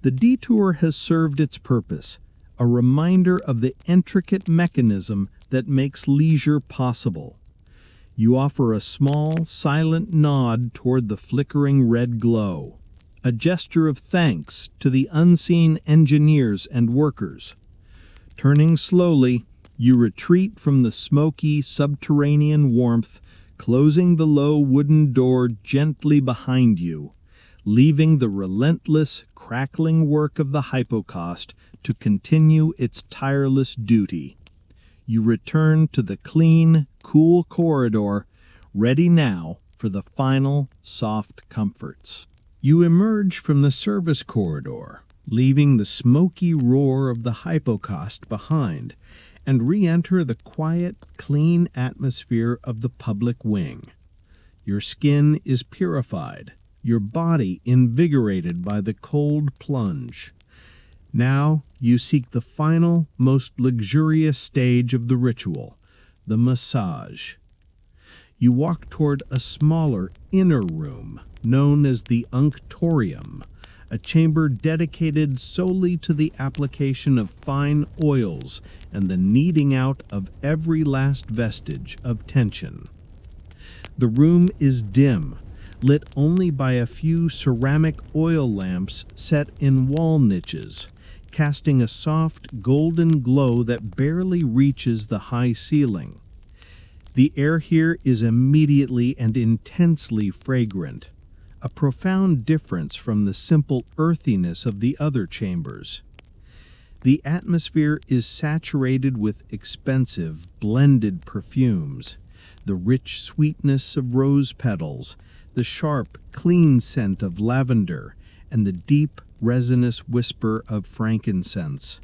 The detour has served its purpose, a reminder of the intricate mechanism that makes leisure possible. You offer a small, silent nod toward the flickering red glow, a gesture of thanks to the unseen engineers and workers. Turning slowly, you retreat from the smoky, subterranean warmth, closing the low wooden door gently behind you, leaving the relentless, crackling work of the hypocaust to continue its tireless duty. You return to the clean, cool corridor, ready now for the final soft comforts. You emerge from the service corridor, leaving the smoky roar of the hypocaust behind, and re-enter the quiet, clean atmosphere of the public wing. Your skin is purified, your body invigorated by the cold plunge. Now you seek the final, most luxurious stage of the ritual, the massage. You walk toward a smaller inner room, known as the unctorium, a chamber dedicated solely to the application of fine oils and the kneading out of every last vestige of tension. The room is dim, lit only by a few ceramic oil lamps set in wall niches, casting a soft golden glow that barely reaches the high ceiling. The air here is immediately and intensely fragrant, a profound difference from the simple earthiness of the other chambers. The atmosphere is saturated with expensive, blended perfumes, the rich sweetness of rose petals, the sharp, clean scent of lavender, and the deep, resinous whisper of frankincense.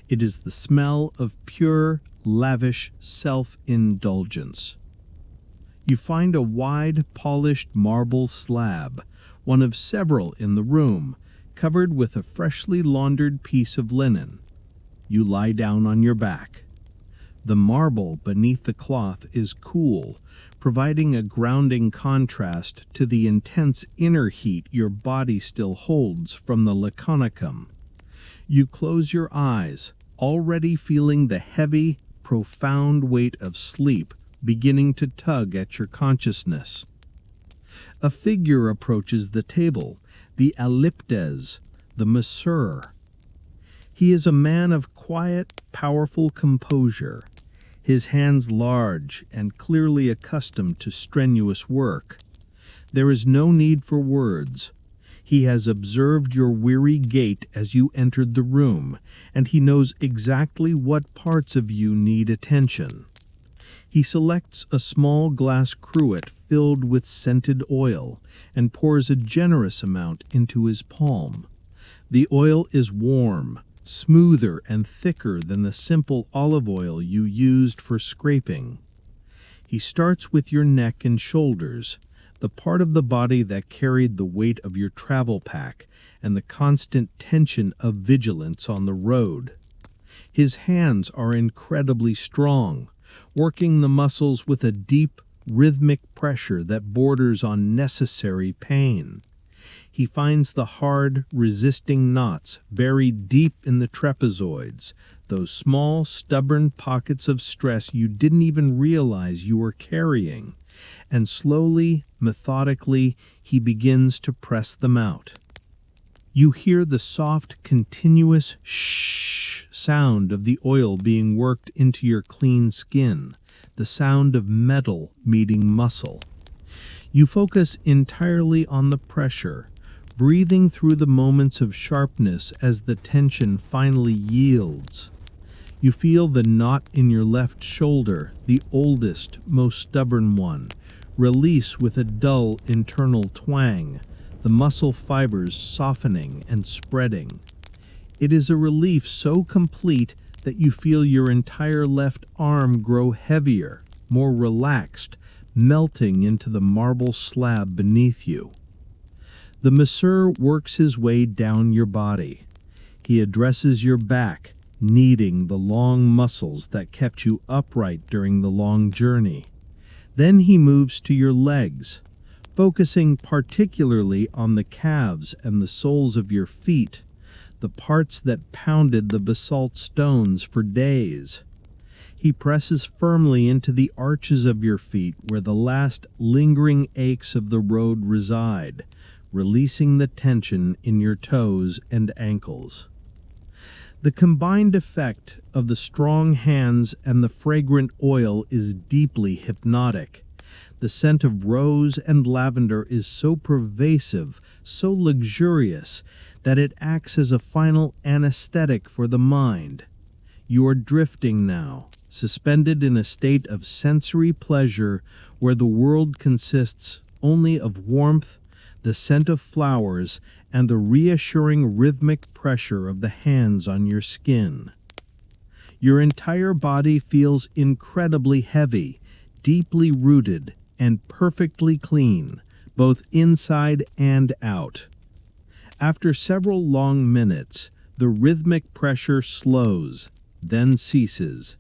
It is the smell of pure, lavish self-indulgence. You find a wide, polished marble slab, one of several in the room, covered with a freshly laundered piece of linen. You lie down on your back. The marble beneath the cloth is cool, providing a grounding contrast to the intense inner heat your body still holds from the laconicum. You close your eyes, already feeling the heavy, profound weight of sleep beginning to tug at your consciousness. A figure approaches the table, the aliptes, the masseur. He is a man of quiet, powerful composure, his hands large and clearly accustomed to strenuous work. There is no need for words. He has observed your weary gait as you entered the room, and he knows exactly what parts of you need attention. He selects a small glass cruet filled with scented oil and pours a generous amount into his palm. The oil is warm, smoother and thicker than the simple olive oil you used for scraping. He starts with your neck and shoulders, the part of the body that carried the weight of your travel pack and the constant tension of vigilance on the road. His hands are incredibly strong, working the muscles with a deep, rhythmic pressure that borders on necessary pain. He finds the hard, resisting knots buried deep in the trapezoids, those small, stubborn pockets of stress you didn't even realize you were carrying, and slowly, methodically, he begins to press them out. You hear the soft, continuous shh sound of the oil being worked into your clean skin, the sound of metal meeting muscle. You focus entirely on the pressure, breathing through the moments of sharpness as the tension finally yields. You feel the knot in your left shoulder, the oldest, most stubborn one, release with a dull internal twang, the muscle fibers softening and spreading. It is a relief so complete that you feel your entire left arm grow heavier, more relaxed, melting into the marble slab beneath you. The masseur works his way down your body. He addresses your back, kneading the long muscles that kept you upright during the long journey. Then he moves to your legs, focusing particularly on the calves and the soles of your feet, the parts that pounded the basalt stones for days. He presses firmly into the arches of your feet where the last lingering aches of the road reside, releasing the tension in your toes and ankles. The combined effect of the strong hands and the fragrant oil is deeply hypnotic. The scent of rose and lavender is so pervasive, so luxurious, that it acts as a final anesthetic for the mind. You are drifting now, suspended in a state of sensory pleasure where the world consists only of warmth, the scent of flowers, and the reassuring rhythmic pressure of the hands on your skin. Your entire body feels incredibly heavy, deeply rooted, and perfectly clean, both inside and out. After several long minutes, the rhythmic pressure slows, then ceases.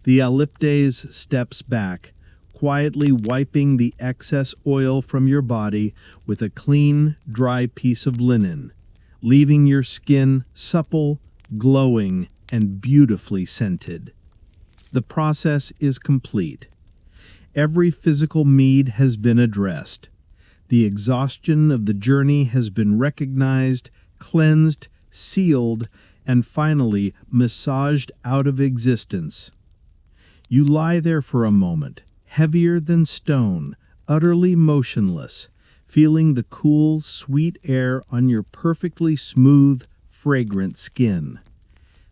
The elliptes steps back, quietly wiping the excess oil from your body with a clean, dry piece of linen, leaving your skin supple, glowing, and beautifully scented. The process is complete. Every physical need has been addressed. The exhaustion of the journey has been recognized, cleansed, sealed, and finally massaged out of existence. You lie there for a moment, heavier than stone, utterly motionless, feeling the cool, sweet air on your perfectly smooth, fragrant skin.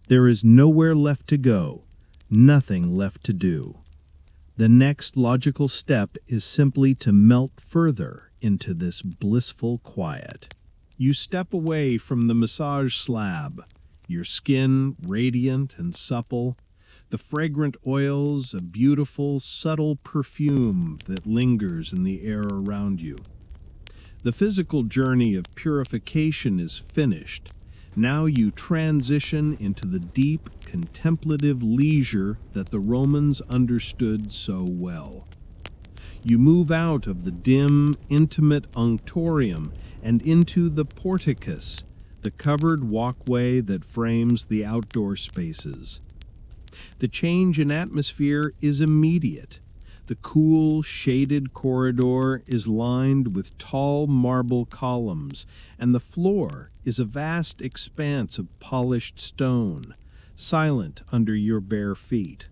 There is nowhere left to go, nothing left to do. The next logical step is simply to melt further into this blissful quiet. You step away from the massage slab, your skin radiant and supple, the fragrant oils a beautiful, subtle perfume that lingers in the air around you. The physical journey of purification is finished. Now you transition into the deep, contemplative leisure that the Romans understood so well. You move out of the dim, intimate unctorium and into the porticus, the covered walkway that frames the outdoor spaces. The change in atmosphere is immediate. The cool, shaded corridor is lined with tall marble columns, and the floor is a vast expanse of polished stone, silent under your bare feet.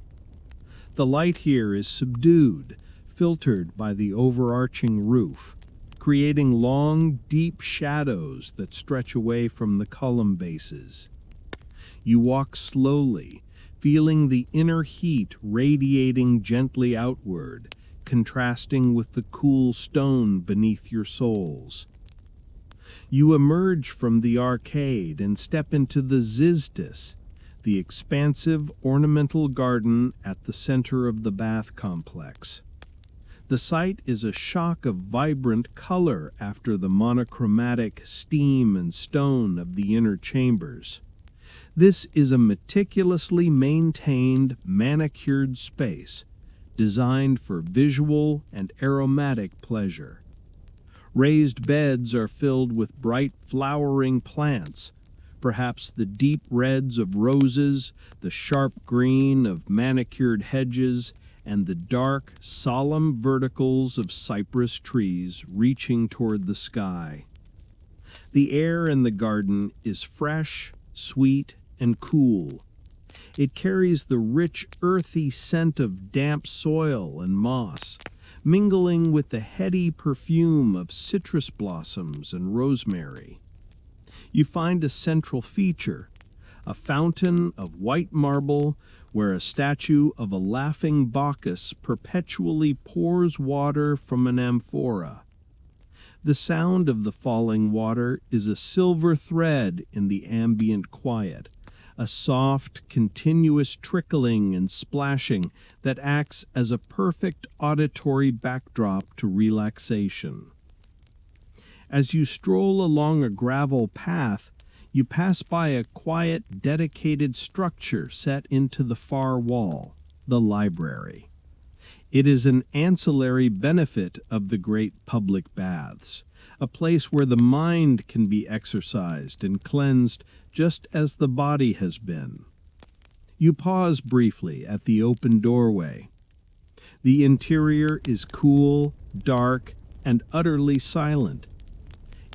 The light here is subdued, filtered by the overarching roof, creating long, deep shadows that stretch away from the column bases. You walk slowly, feeling the inner heat radiating gently outward, contrasting with the cool stone beneath your soles. You emerge from the arcade and step into the xystus, the expansive ornamental garden at the center of the bath complex. The site is a shock of vibrant color after the monochromatic steam and stone of the inner chambers. This is a meticulously maintained, manicured space, designed for visual and aromatic pleasure. Raised beds are filled with bright flowering plants, perhaps the deep reds of roses, the sharp green of manicured hedges, and the dark, solemn verticals of cypress trees reaching toward the sky. The air in the garden is fresh, sweet, and cool. It carries the rich, earthy scent of damp soil and moss, mingling with the heady perfume of citrus blossoms and rosemary. You find a central feature, a fountain of white marble where a statue of a laughing Bacchus perpetually pours water from an amphora. The sound of the falling water is a silver thread in the ambient quiet, a soft, continuous trickling and splashing that acts as a perfect auditory backdrop to relaxation. As you stroll along a gravel path, you pass by a quiet, dedicated structure set into the far wall, the library. It is an ancillary benefit of the great public baths, a place where the mind can be exercised and cleansed just as the body has been. You pause briefly at the open doorway. The interior is cool, dark, and utterly silent.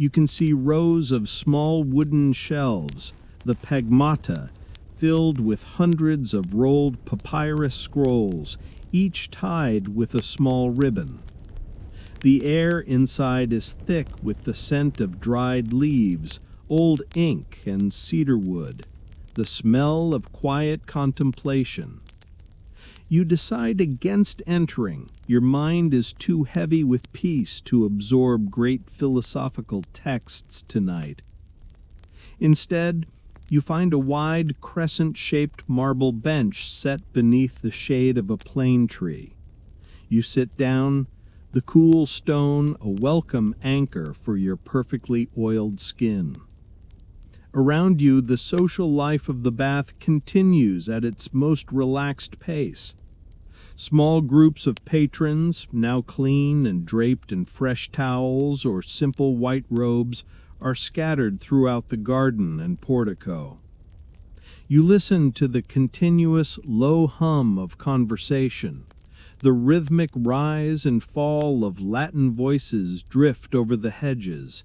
You can see rows of small wooden shelves, the pegmata, filled with hundreds of rolled papyrus scrolls, each tied with a small ribbon. The air inside is thick with the scent of dried leaves, old ink, and cedar wood, the smell of quiet contemplation. You decide against entering. Your mind is too heavy with peace to absorb great philosophical texts tonight. Instead, you find a wide, crescent-shaped marble bench set beneath the shade of a plane tree. You sit down, the cool stone a welcome anchor for your perfectly oiled skin. Around you, the social life of the bath continues at its most relaxed pace. Small groups of patrons, now clean and draped in fresh towels or simple white robes, are scattered throughout the garden and portico. You listen to the continuous low hum of conversation. The rhythmic rise and fall of Latin voices drift over the hedges.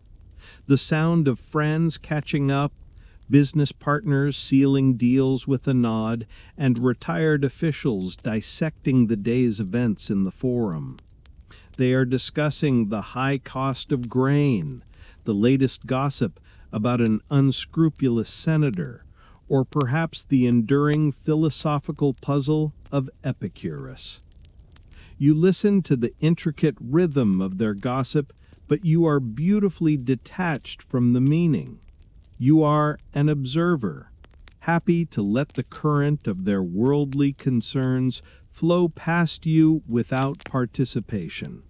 The sound of friends catching up, business partners sealing deals with a nod, and retired officials dissecting the day's events in the forum. They are discussing the high cost of grain, the latest gossip about an unscrupulous senator, or perhaps the enduring philosophical puzzle of Epicurus. You listen to the intricate rhythm of their gossip, but you are beautifully detached from the meaning. You are an observer, happy to let the current of their worldly concerns flow past you without participation.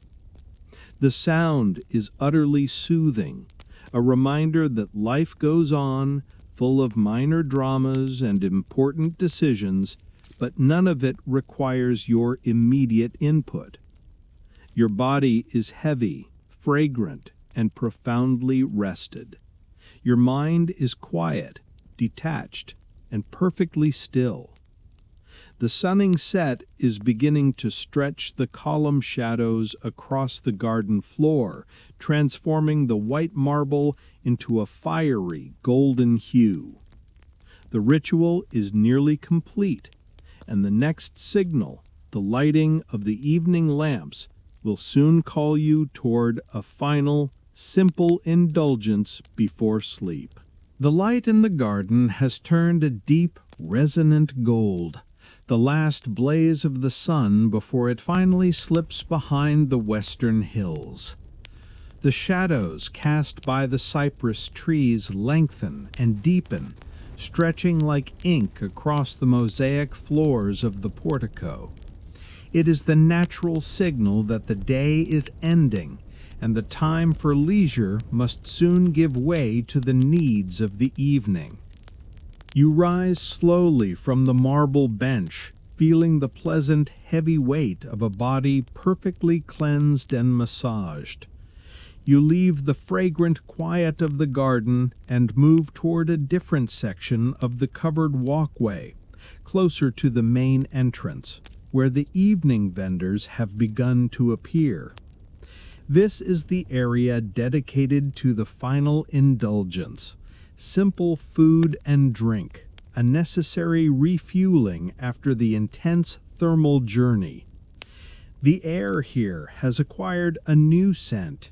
The sound is utterly soothing, a reminder that life goes on, full of minor dramas and important decisions, but none of it requires your immediate input. Your body is heavy, fragrant, and profoundly rested. Your mind is quiet, detached, and perfectly still. The sunning set is beginning to stretch the column shadows across the garden floor, transforming the white marble into a fiery golden hue. The ritual is nearly complete, and the next signal, the lighting of the evening lamps, will soon call you toward a final, simple indulgence before sleep. The light in the garden has turned a deep, resonant gold, the last blaze of the sun before it finally slips behind the western hills. The shadows cast by the cypress trees lengthen and deepen, stretching like ink across the mosaic floors of the portico. It is the natural signal that the day is ending, and the time for leisure must soon give way to the needs of the evening. You rise slowly from the marble bench, feeling the pleasant, heavy weight of a body perfectly cleansed and massaged. You leave the fragrant quiet of the garden and move toward a different section of the covered walkway, closer to the main entrance, where the evening vendors have begun to appear. This is the area dedicated to the final indulgence, simple food and drink, a necessary refueling after the intense thermal journey. The air here has acquired a new scent,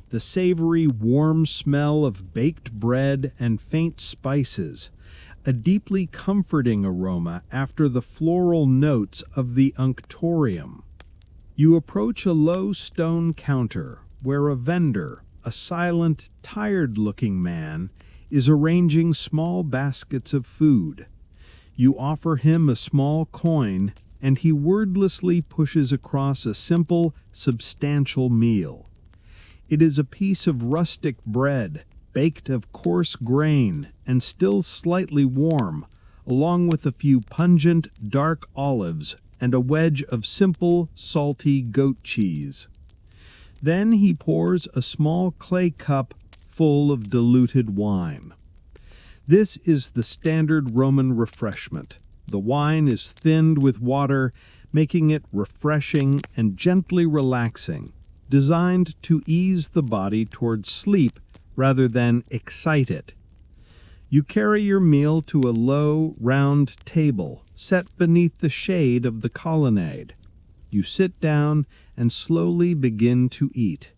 the savory, warm smell of baked bread and faint spices, a deeply comforting aroma after the floral notes of the unctorium. You approach a low stone counter where a vendor, a silent, tired-looking man, is arranging small baskets of food. You offer him a small coin, and he wordlessly pushes across a simple, substantial meal. It is a piece of rustic bread, baked of coarse grain and still slightly warm, along with a few pungent, dark olives and a wedge of simple, salty goat cheese. Then he pours a small clay cup full of diluted wine. This is the standard Roman refreshment. The wine is thinned with water, making it refreshing and gently relaxing, designed to ease the body towards sleep rather than excite it. You carry your meal to a low, round table set beneath the shade of the colonnade. You sit down and slowly begin to eat.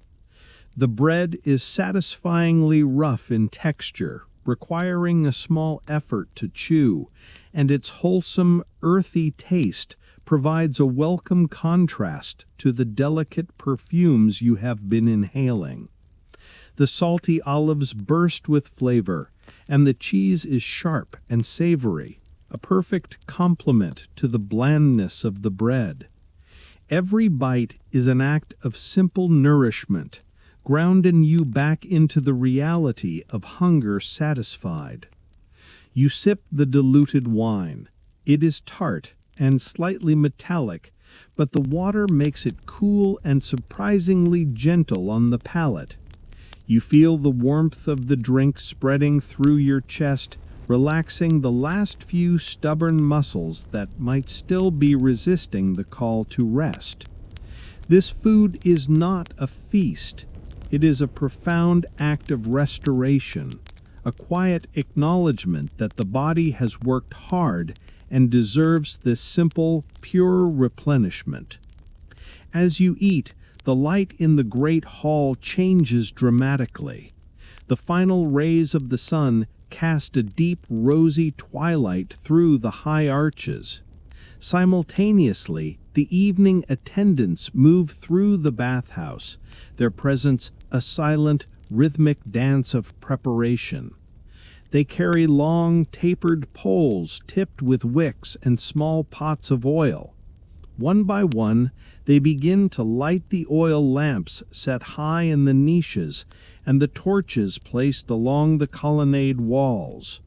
The bread is satisfyingly rough in texture, requiring a small effort to chew, and its wholesome, earthy taste provides a welcome contrast to the delicate perfumes you have been inhaling. The salty olives burst with flavor, and the cheese is sharp and savory, a perfect complement to the blandness of the bread. Every bite is an act of simple nourishment, grounding you back into the reality of hunger satisfied. You sip the diluted wine. It is tart and slightly metallic, but the water makes it cool and surprisingly gentle on the palate. You feel the warmth of the drink spreading through your chest, relaxing the last few stubborn muscles that might still be resisting the call to rest. This food is not a feast. It is a profound act of restoration, a quiet acknowledgement that the body has worked hard and deserves this simple, pure replenishment. As you eat, the light in the great hall changes dramatically. The final rays of the sun cast a deep rosy twilight through the high arches. Simultaneously, the evening attendants move through the bathhouse, their presence a silent, rhythmic dance of preparation. They carry long, tapered poles tipped with wicks and small pots of oil. One by one, they begin to light the oil lamps set high in the niches and the torches placed along the colonnade walls.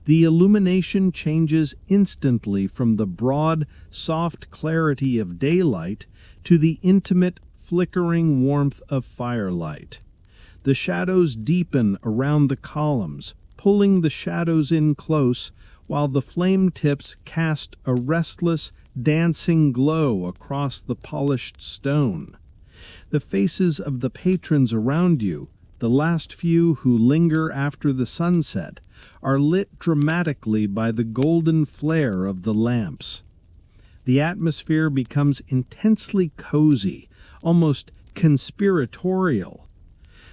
The illumination changes instantly from the broad, soft clarity of daylight to the intimate, flickering warmth of firelight. The shadows deepen around the columns, pulling the shadows in close, while the flame tips cast a restless, dancing glow across the polished stone. The faces of the patrons around you, the last few who linger after the sunset, are lit dramatically by the golden flare of the lamps. The atmosphere becomes intensely cozy, almost conspiratorial.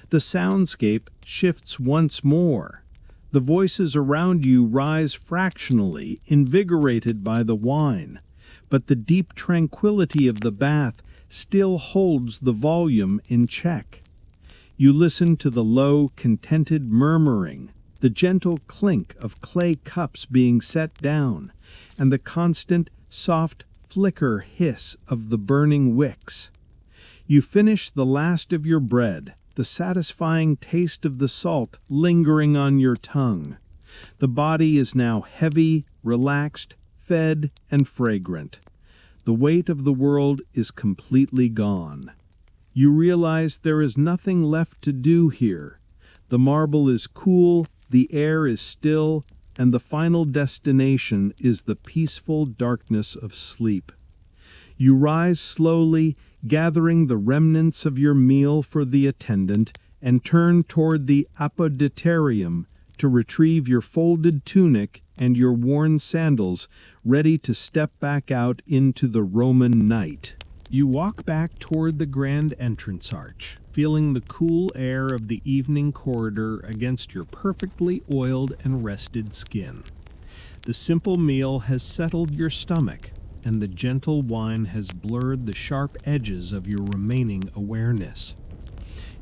The soundscape shifts once more. The voices around you rise fractionally, invigorated by the wine, but the deep tranquility of the bath still holds the volume in check. You listen to the low, contented murmuring, the gentle clink of clay cups being set down, and the constant, soft flicker hiss of the burning wicks. You finish the last of your bread, the satisfying taste of the salt lingering on your tongue. The body is now heavy, relaxed, fed, and fragrant. The weight of the world is completely gone. You realize there is nothing left to do here. The marble is cool, the air is still, and the final destination is the peaceful darkness of sleep. You rise slowly, gathering the remnants of your meal for the attendant, and turn toward the apoditarium to retrieve your folded tunic and your worn sandals, ready to step back out into the Roman night. You walk back toward the grand entrance arch, feeling the cool air of the evening corridor against your perfectly oiled and rested skin. The simple meal has settled your stomach, and the gentle wine has blurred the sharp edges of your remaining awareness.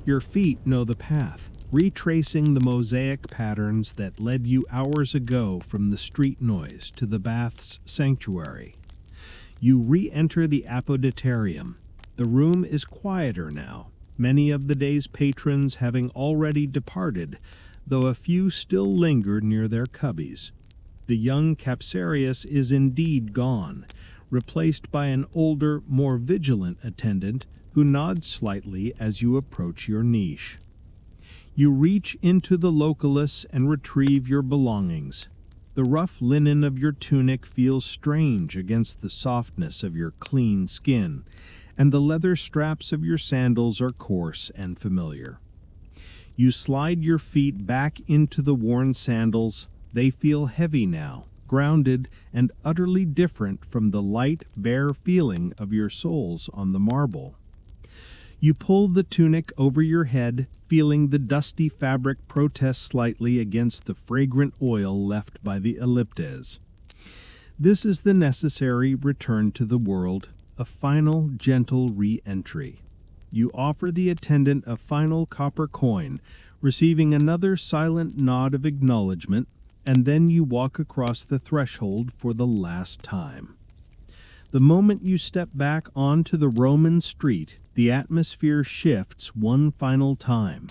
Your feet know the path, retracing the mosaic patterns that led you hours ago from the street noise to the bath's sanctuary. You re-enter the apoditarium. The room is quieter now, many of the day's patrons having already departed, though a few still linger near their cubbies. The young Capsarius is indeed gone, replaced by an older, more vigilant attendant who nods slightly as you approach your niche. You reach into the loculus and retrieve your belongings. The rough linen of your tunic feels strange against the softness of your clean skin, and the leather straps of your sandals are coarse and familiar. You slide your feet back into the worn sandals. They feel heavy now, grounded and utterly different from the light, bare feeling of your soles on the marble. You pull the tunic over your head, feeling the dusty fabric protest slightly against the fragrant oil left by the elliptes. This is the necessary return to the world, a final gentle re-entry. You offer the attendant a final copper coin, receiving another silent nod of acknowledgement, and then you walk across the threshold for the last time. The moment you step back onto the Roman street, the atmosphere shifts one final time.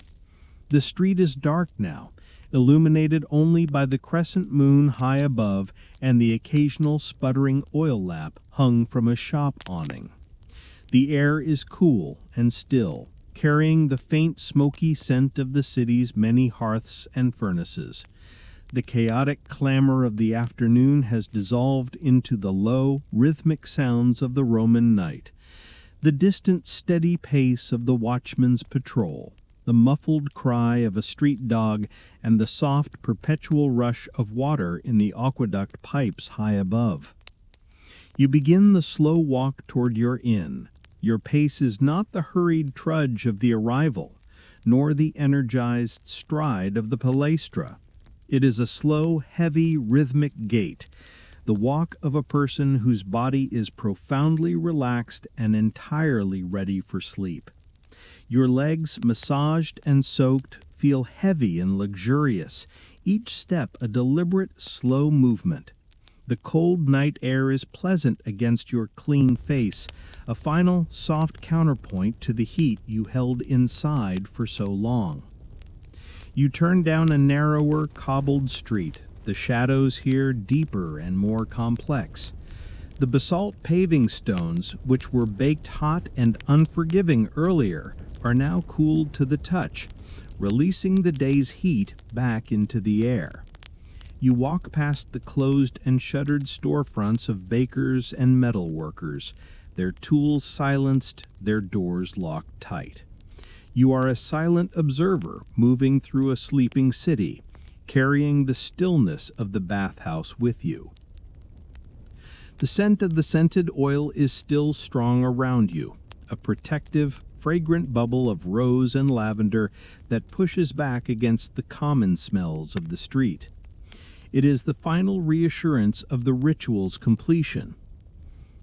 The street is dark now, illuminated only by the crescent moon high above and the occasional sputtering oil lamp hung from a shop awning. The air is cool and still, carrying the faint smoky scent of the city's many hearths and furnaces. The chaotic clamor of the afternoon has dissolved into the low, rhythmic sounds of the Roman night, the distant, steady pace of the watchman's patrol, the muffled cry of a street dog, and the soft, perpetual rush of water in the aqueduct pipes high above. You begin the slow walk toward your inn. Your pace is not the hurried trudge of the arrival, nor the energized stride of the palaestra. It is a slow, heavy, rhythmic gait, the walk of a person whose body is profoundly relaxed and entirely ready for sleep. Your legs, massaged and soaked, feel heavy and luxurious, each step a deliberate, slow movement. The cold night air is pleasant against your clean face, a final, soft counterpoint to the heat you held inside for so long. You turn down a narrower, cobbled street, the shadows here deeper and more complex. The basalt paving stones, which were baked hot and unforgiving earlier, are now cooled to the touch, releasing the day's heat back into the air. You walk past the closed and shuttered storefronts of bakers and metal workers, their tools silenced, their doors locked tight. You are a silent observer moving through a sleeping city, carrying the stillness of the bathhouse with you. The scent of the scented oil is still strong around you, a protective, fragrant bubble of rose and lavender that pushes back against the common smells of the street. It is the final reassurance of the ritual's completion.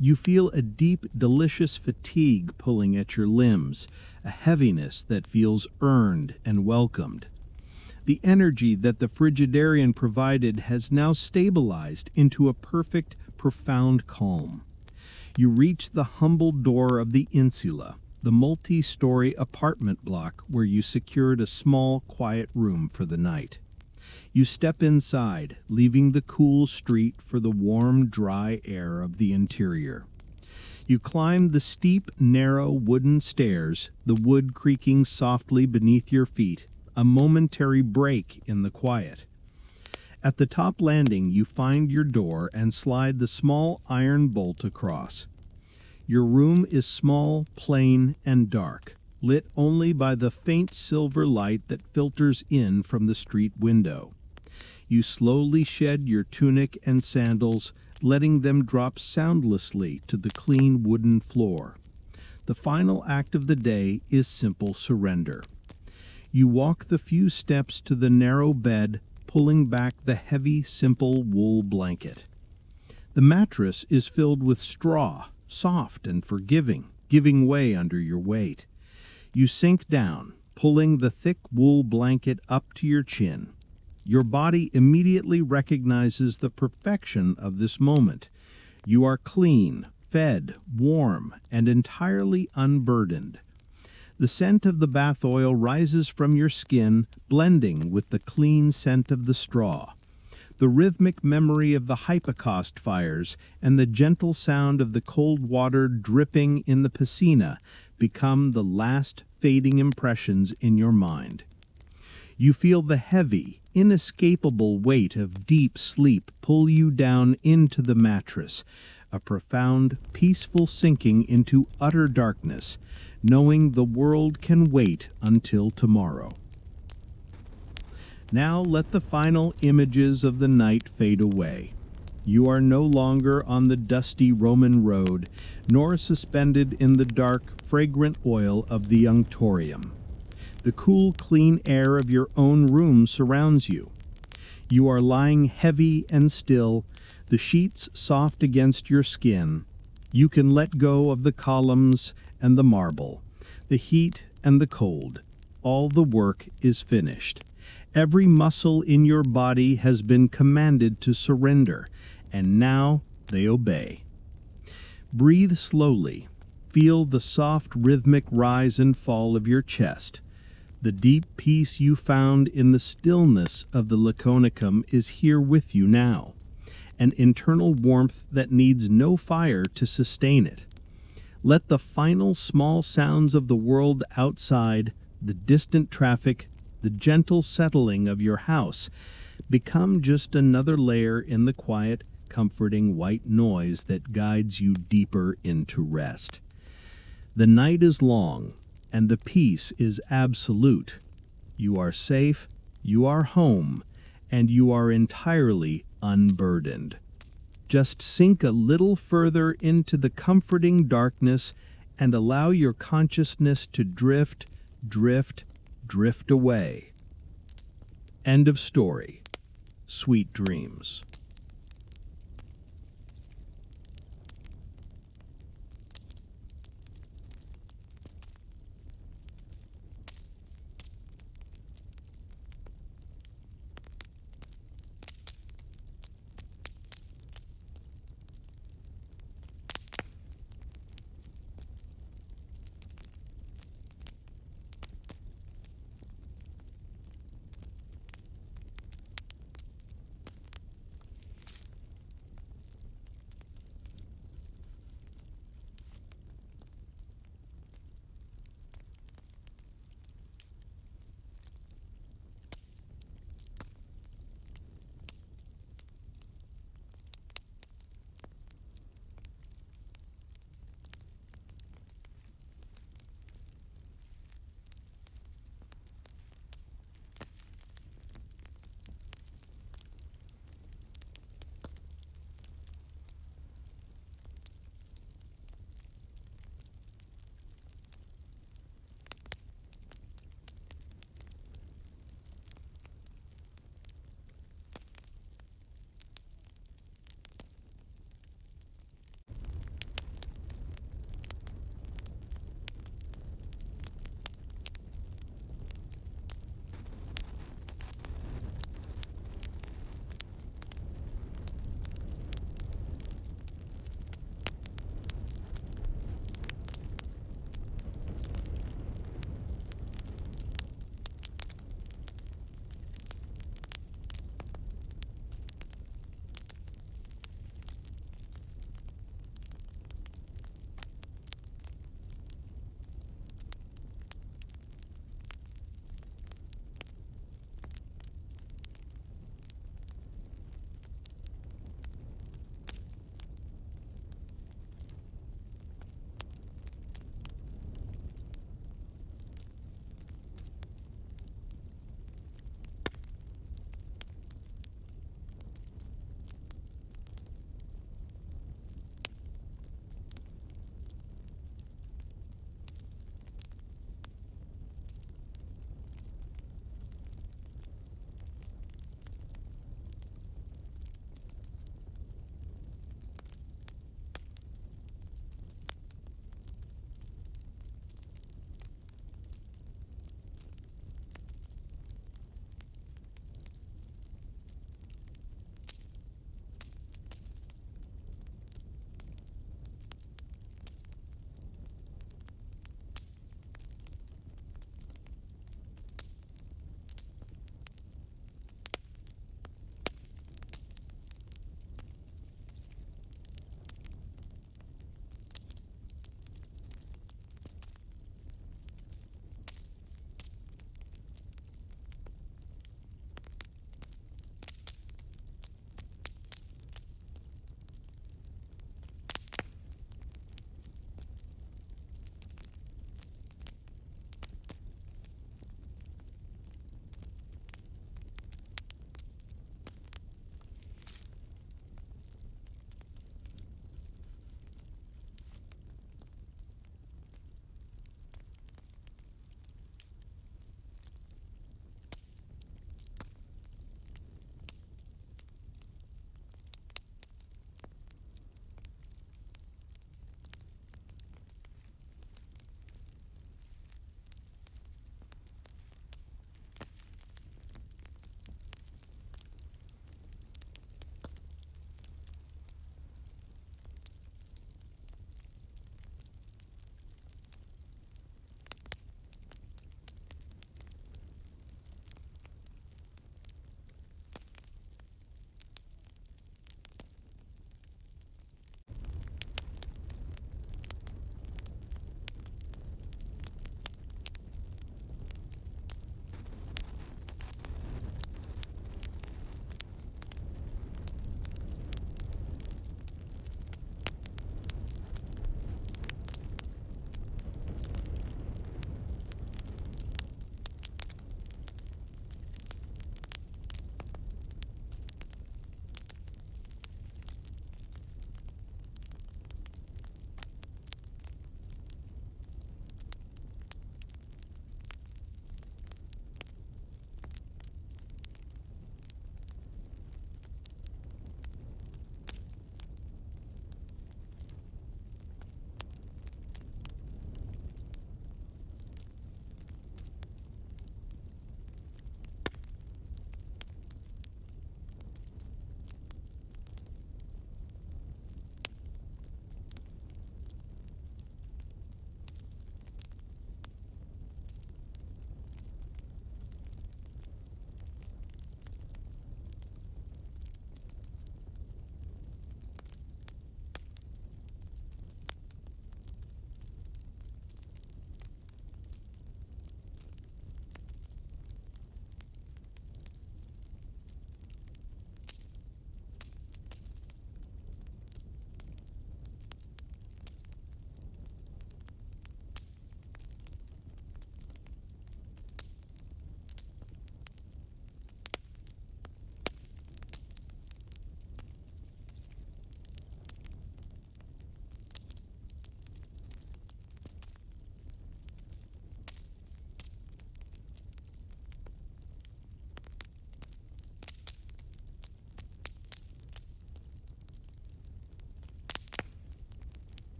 You feel a deep, delicious fatigue pulling at your limbs, a heaviness that feels earned and welcomed. The energy that the Frigidarian provided has now stabilized into a perfect, profound calm. You reach the humble door of the insula, the multi-story apartment block where you secured a small, quiet room for the night. You step inside, leaving the cool street for the warm, dry air of the interior. You climb the steep, narrow wooden stairs, the wood creaking softly beneath your feet, a momentary break in the quiet. At the top landing, you find your door and slide the small iron bolt across. Your room is small, plain, and dark, lit only by the faint silver light that filters in from the street window. You slowly shed your tunic and sandals, letting them drop soundlessly to the clean wooden floor. The final act of the day is simple surrender. You walk the few steps to the narrow bed, pulling back the heavy, simple wool blanket. The mattress is filled with straw, soft and forgiving, giving way under your weight. You sink down, pulling the thick wool blanket up to your chin. Your body immediately recognizes the perfection of this moment. You are clean, fed, warm, and entirely unburdened. The scent of the bath oil rises from your skin, blending with the clean scent of the straw. The rhythmic memory of the hypocaust fires and the gentle sound of the cold water dripping in the piscina become the last fading impressions in your mind. You feel the heavy, inescapable weight of deep sleep pull you down into the mattress, a profound, peaceful sinking into utter darkness, knowing the world can wait until tomorrow. Now let the final images of the night fade away. You are no longer on the dusty Roman road, nor suspended in the dark, fragrant oil of the unctorium. The cool, clean air of your own room surrounds you. You are lying heavy and still, the sheets soft against your skin. You can let go of the columns and the marble, the heat and the cold. All the work is finished. Every muscle in your body has been commanded to surrender, and now they obey. Breathe slowly. Feel the soft rhythmic rise and fall of your chest. The deep peace you found in the stillness of the Laconicum is here with you now, an internal warmth that needs no fire to sustain it. Let the final small sounds of the world outside, the distant traffic, the gentle settling of your house, become just another layer in the quiet, comforting white noise that guides you deeper into rest. The night is long, and the peace is absolute. You are safe, you are home, and you are entirely unburdened. Just sink a little further into the comforting darkness and allow your consciousness to drift, drift, drift away. End of story. Sweet dreams.